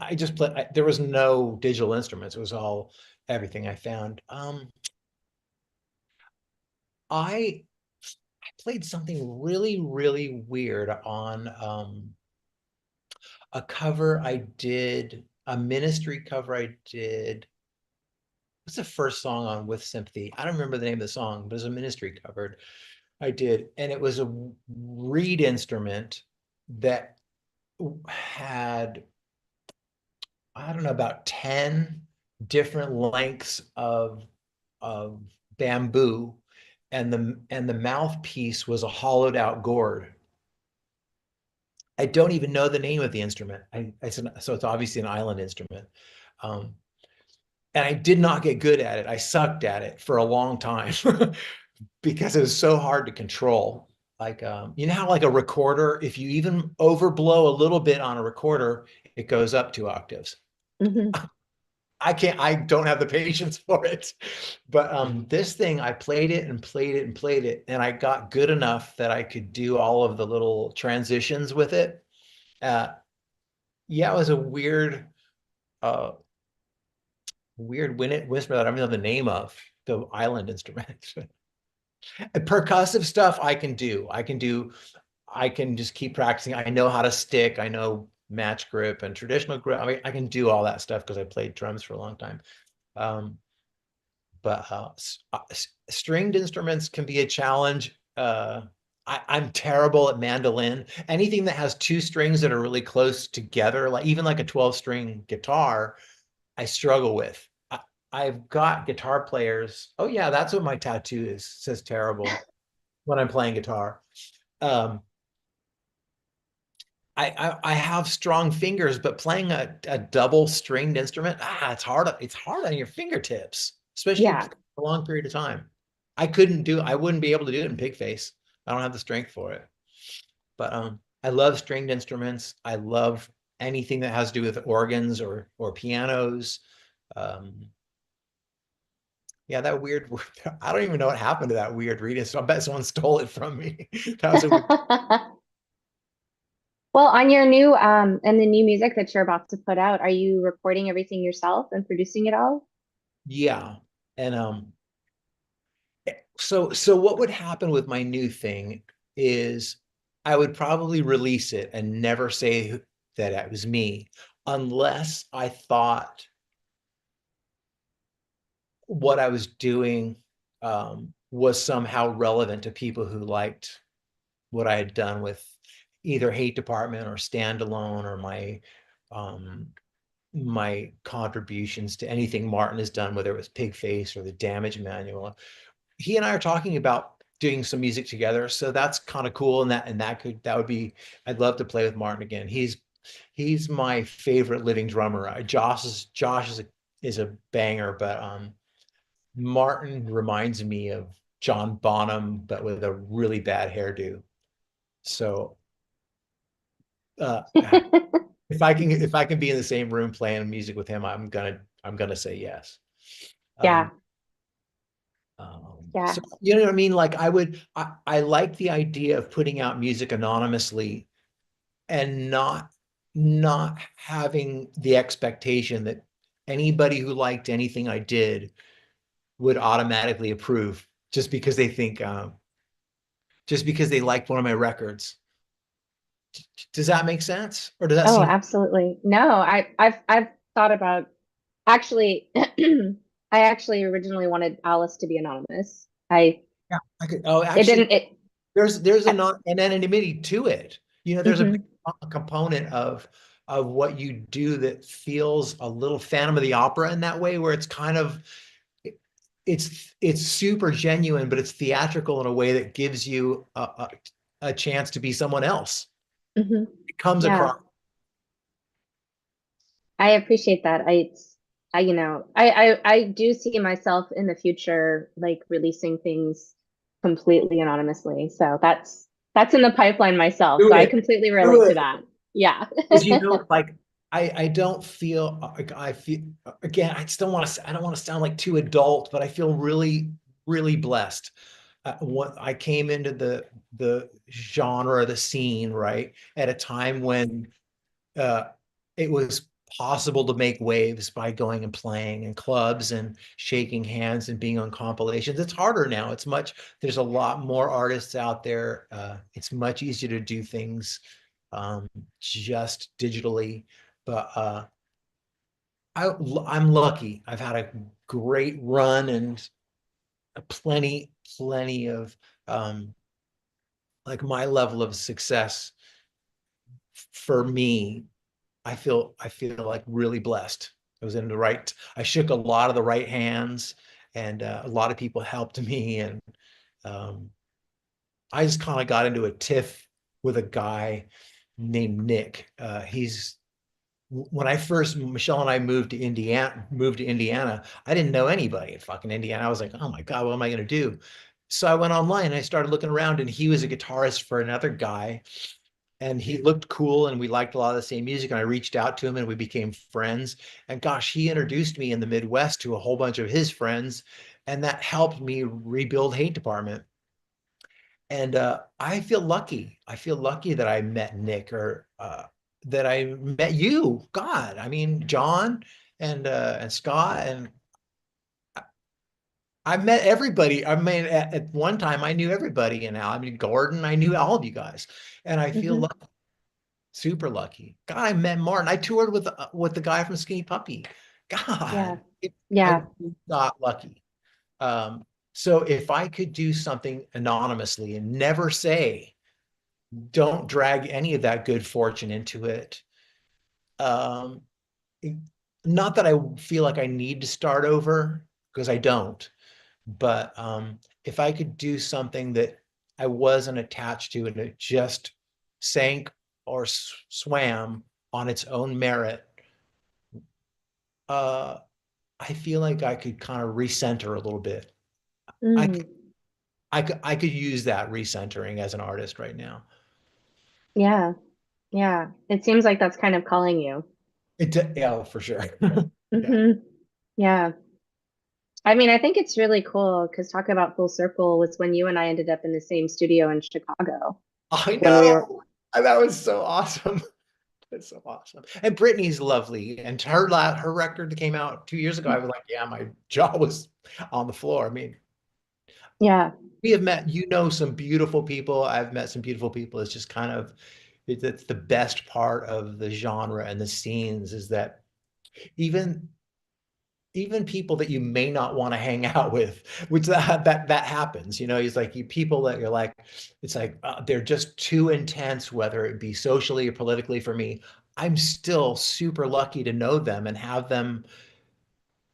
I just played. There was no digital instruments. It was all everything I found. I played something really, really weird on a cover I did, a Ministry cover I did. What's the first song on With Sympathy? I don't remember the name of the song, but it was a Ministry covered. I did, and it was a reed instrument that had, I don't know, about 10 different lengths of bamboo, and the mouthpiece was a hollowed out gourd. I don't even know the name of the instrument. I said, so it's obviously an island instrument. Um, and I did not get good at it. I sucked at it for a long time because it was so hard to control. Like, you know how like a recorder, if you even overblow a little bit on a recorder, it goes up 2 octaves. Hmm. I don't have the patience for it. But this thing, I played it and played it and played it, and I got good enough that I could do all of the little transitions with it. Uh, yeah, it was a uh, weird whisper that I don't know the name of the island instrument. Percussive stuff I can do. I can just keep practicing. I know how to stick. I know match grip and traditional grip. I mean, I can do all that stuff because I played drums for a long time. Um, but stringed instruments can be a challenge. I'm terrible at mandolin. Anything that has two strings that are really close together, like even like a 12-string guitar, I struggle with. I've got guitar players. Oh yeah, that's what my tattoo is. It says terrible when I'm playing guitar. Um, I have strong fingers, but playing a double stringed instrument, it's hard. It's hard on your fingertips, especially Yeah. for a long period of time. I wouldn't be able to do it in Pigface. I don't have the strength for it. But I love stringed instruments. I love anything that has to do with organs or pianos. Um, yeah, that weird. I don't even know what happened to that weird reading. So I bet someone stole it from me. That was a weird. Well, on your new and the new music that you're about to put out, are you recording everything yourself and producing it all? Yeah, and so what would happen with my new thing is I would probably release it and never say that it was me, unless I thought what I was doing was somehow relevant to people who liked what I had done with either Hate Department or Standalone or um, my contributions to anything Martin has done, whether it was Pigface or the Damage Manual. He and I are talking about doing some music together, so that's kind of cool. And that would be, I'd love to play with Martin again. He's my favorite living drummer. Josh is a banger, but Martin reminds me of John Bonham, but with a really bad hairdo. So uh, if I can be in the same room playing music with him, I'm gonna say yes. Yeah, Um, yeah. so you know what I mean? Like I like the idea of putting out music anonymously and not having the expectation that anybody who liked anything I did would automatically approve just because they liked one of my records. Does that make sense? Or does that Oh, seem? absolutely. No, I've thought about actually I actually originally wanted Alice to be anonymous. I Yeah, oh, it actually, didn't it there's I, an anonymity to it. You know, there's a big mhm, component of what you do that feels a little Phantom of the Opera in that way, where it's kind of it's super genuine, but it's theatrical in a way that gives you a chance to be someone else. mhm. It comes Yeah, across. I appreciate that. I do see myself in the future like releasing things completely anonymously. So that's in the pipeline myself. Do So I it. completely Do relate to it. that. Yeah. Because you know, like I don't feel like I feel again, I don't want to sound like too adult, but I feel really blessed. What I came into the genre, the scene, right, at a time when uh it was possible to make waves by going and playing in clubs and shaking hands and being on compilations. It's harder now. There's a lot more artists out there. It's much easier to do things um, just digitally. But I'm lucky. I've had a great run and plenty of um, like my level of success for me. I feel like really blessed. I was in the right. I shook a lot of the right hands, and a lot of people helped me, and um, I just kind of got into a tiff with a guy named Nick. He's when I first Michelle and I moved to Indiana, I didn't know anybody in fucking Indiana. I was like, oh my God, what am I gonna do? So I went online and I started looking around, and he was a guitarist for another guy, and he looked cool, and we liked a lot of the same music. And I reached out to him, and we became friends. And gosh, he introduced me in the Midwest to a whole bunch of his friends, and that helped me rebuild Hate Department. And I feel lucky. I feel lucky that I met Nick or that I met you. God, I mean John and Scott, and I met everybody. I mean, at one time I knew everybody, and now I mean Gordon. I knew all of you guys, and I feel Mhm. lucky, super lucky. God, I met Martin. I toured with the guy from Skinny Puppy. Yeah. God, I Yeah. got lucky. Um, so if I could do something anonymously and never say don't drag any of that good fortune into it. Um, Not that I feel like I need to start over because I don't, but if I could do something that I wasn't attached to and it just sank or swam on its own merit, uh, I feel like I could kind of recenter a little bit. I Mm. I could use that recentering as an artist right now. Yeah. Yeah. It seems like that's kind of calling you. Yeah, for sure. Yeah. Yeah. I mean, I think it's really cool because talk about full circle was when you and I ended up in the same studio in Chicago I when we were, know. That was so awesome. That's so awesome. And Brittany's lovely. And her record that came out 2 years ago, I was like, yeah, my jaw was on the floor. I mean, yeah, we have met, some beautiful people. I've met some beautiful people. It's just kind of, it's the best part of the genre and the scenes is that even even people that you may not want to hang out with, which that happens. He's like you people that you're like, it's like they're just too intense, whether it be socially or politically for me. I'm still super lucky to know them and have them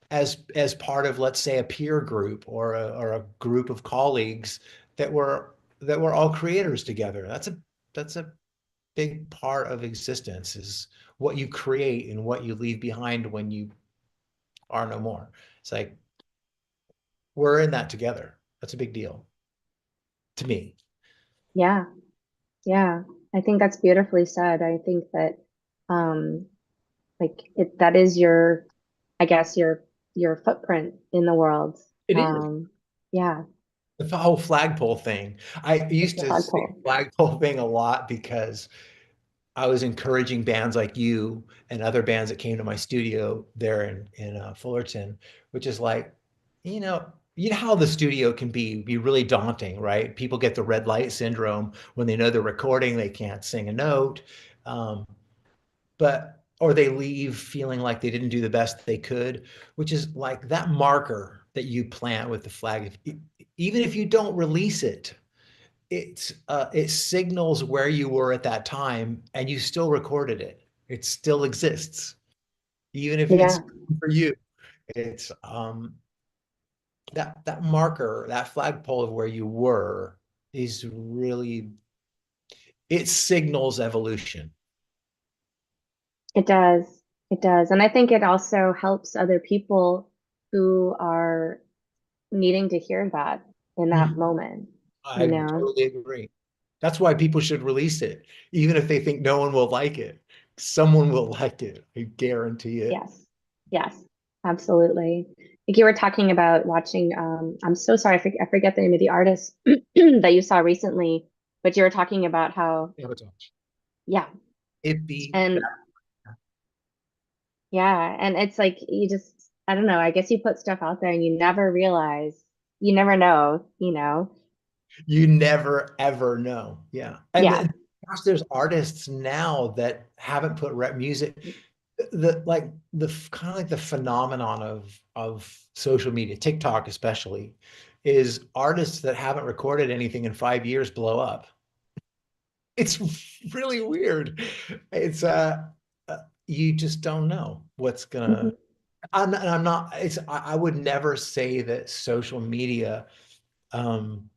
as part of, let's say, a peer group or a group of colleagues that were all creators together. That's a big part of existence is what you create and what you leave behind when you are no more. It's like we're in that together. That's a big deal to me. yeah, yeah. I think that's beautifully said. I think that, um, that is your, I guess your footprint in the world. It is. Um, yeah, The whole flagpole thing. I it's used the to say flagpole. flagpole thing a lot because I was encouraging bands like you and other bands that came to my studio there in Fullerton, which is like, how the studio can be really daunting, right? People get the red light syndrome when they know they're recording, they can't sing a note. Um, or they leave feeling like they didn't do the best they could, which is like that marker that you plant with the flag. Even if you don't release it, it signals where you were at that time, and you still recorded it. It still exists, even if it's Yeah, for you. It's that marker, that flagpole of where you were, is really, it signals evolution. it does. It does. And I think it also helps other people who are needing to hear that in that Mhm. moment, you I know? totally agree. That's why people should release it, even if they think no one will like it. Someone will like it. I guarantee it. Yes. Yes, absolutely. Like you were talking about watching, I'm so sorry, I forget the name of the artist that you saw recently, but you were talking about how, Sabotage. yeah, It be and yeah, and it's like you just, I don't know, I guess you put stuff out there and you never realize, you never know, you know? You never ever know. Yeah. And Yeah, then, gosh, there's artists now that haven't put rap music, the kind of like the phenomenon of social media, TikTok especially, is artists that haven't recorded anything in 5 years blow up. It's really weird. It's you just don't know what's gonna. hmm I'm not. I would never say that social media um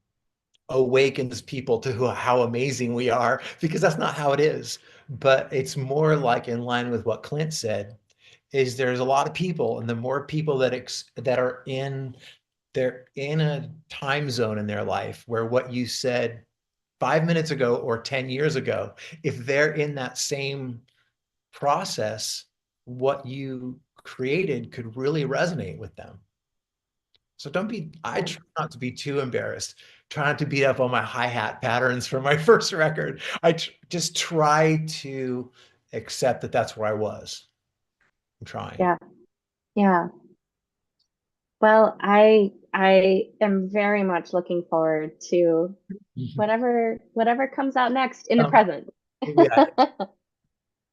awakens people to how amazing we are, because that's not how it is. But it's more like in line with what Clint said, is there's a lot of people, and the more people that are they're in a time zone in their life where what you said 5 minutes ago or 10 years ago, if they're in that same process, what you created could really resonate with them. So I yeah, try not to be too embarrassed, try not to beat up on my hi-hat patterns from my first record. Just try to accept that that's where I was. I'm trying. yeah, yeah. Well, I am very much looking forward to whatever comes out next in the Um, present. yeah,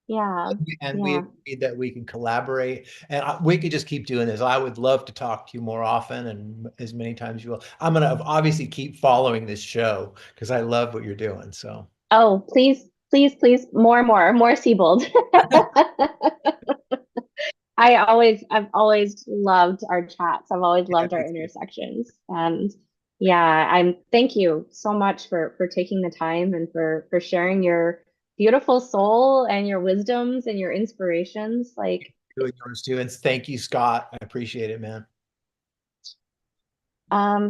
Yeah, and we yeah. agreed that we can collaborate, and we could just keep doing this. I would love to talk to you more often and as many times as you will. I'm gonna obviously keep following this show because I love what you're doing. So Oh, please, please, please, more Seibold. I've always loved our chats. I've always yeah, loved our me too. intersections. And yeah, thank you so much for taking the time and for sharing your beautiful soul and your wisdoms and your inspirations. Like, Doing yours too, and thank you, Scott. I appreciate it, man.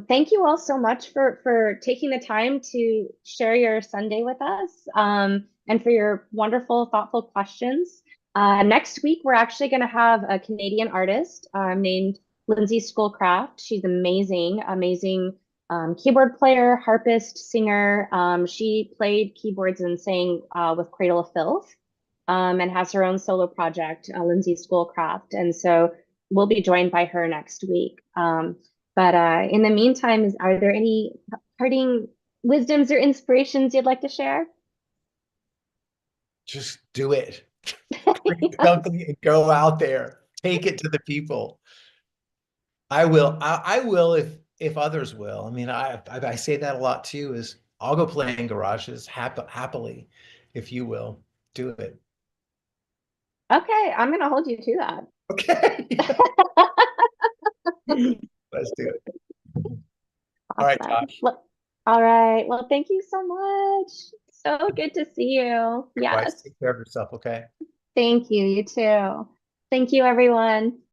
Thank you all so much for taking the time to share your Sunday with us, and for your wonderful, thoughtful questions. Next week, we're actually going to have a Canadian artist named Lindsay Schoolcraft. She's amazing, amazing keyboard player, harpist, singer. She played keyboards and sang with Cradle of Filth, and has her own solo project, Lindsay Schoolcraft. And so we'll be joined by her next week. But in the meantime, are there any parting wisdoms or inspirations you'd like to share? Just do it. Create something and go out there. Take it to the people. I will. I will if others will. I mean, I say that a lot too. Is I'll go play in garages happily, if you will. Do it. Okay, I'm gonna hold you to that. Okay. Let's do it. All right, Awesome. Tosh. Well, all right. Well, thank you so much. So good to see you. Likewise, Yes. take care of yourself, okay? Thank you. You too. Thank you, everyone.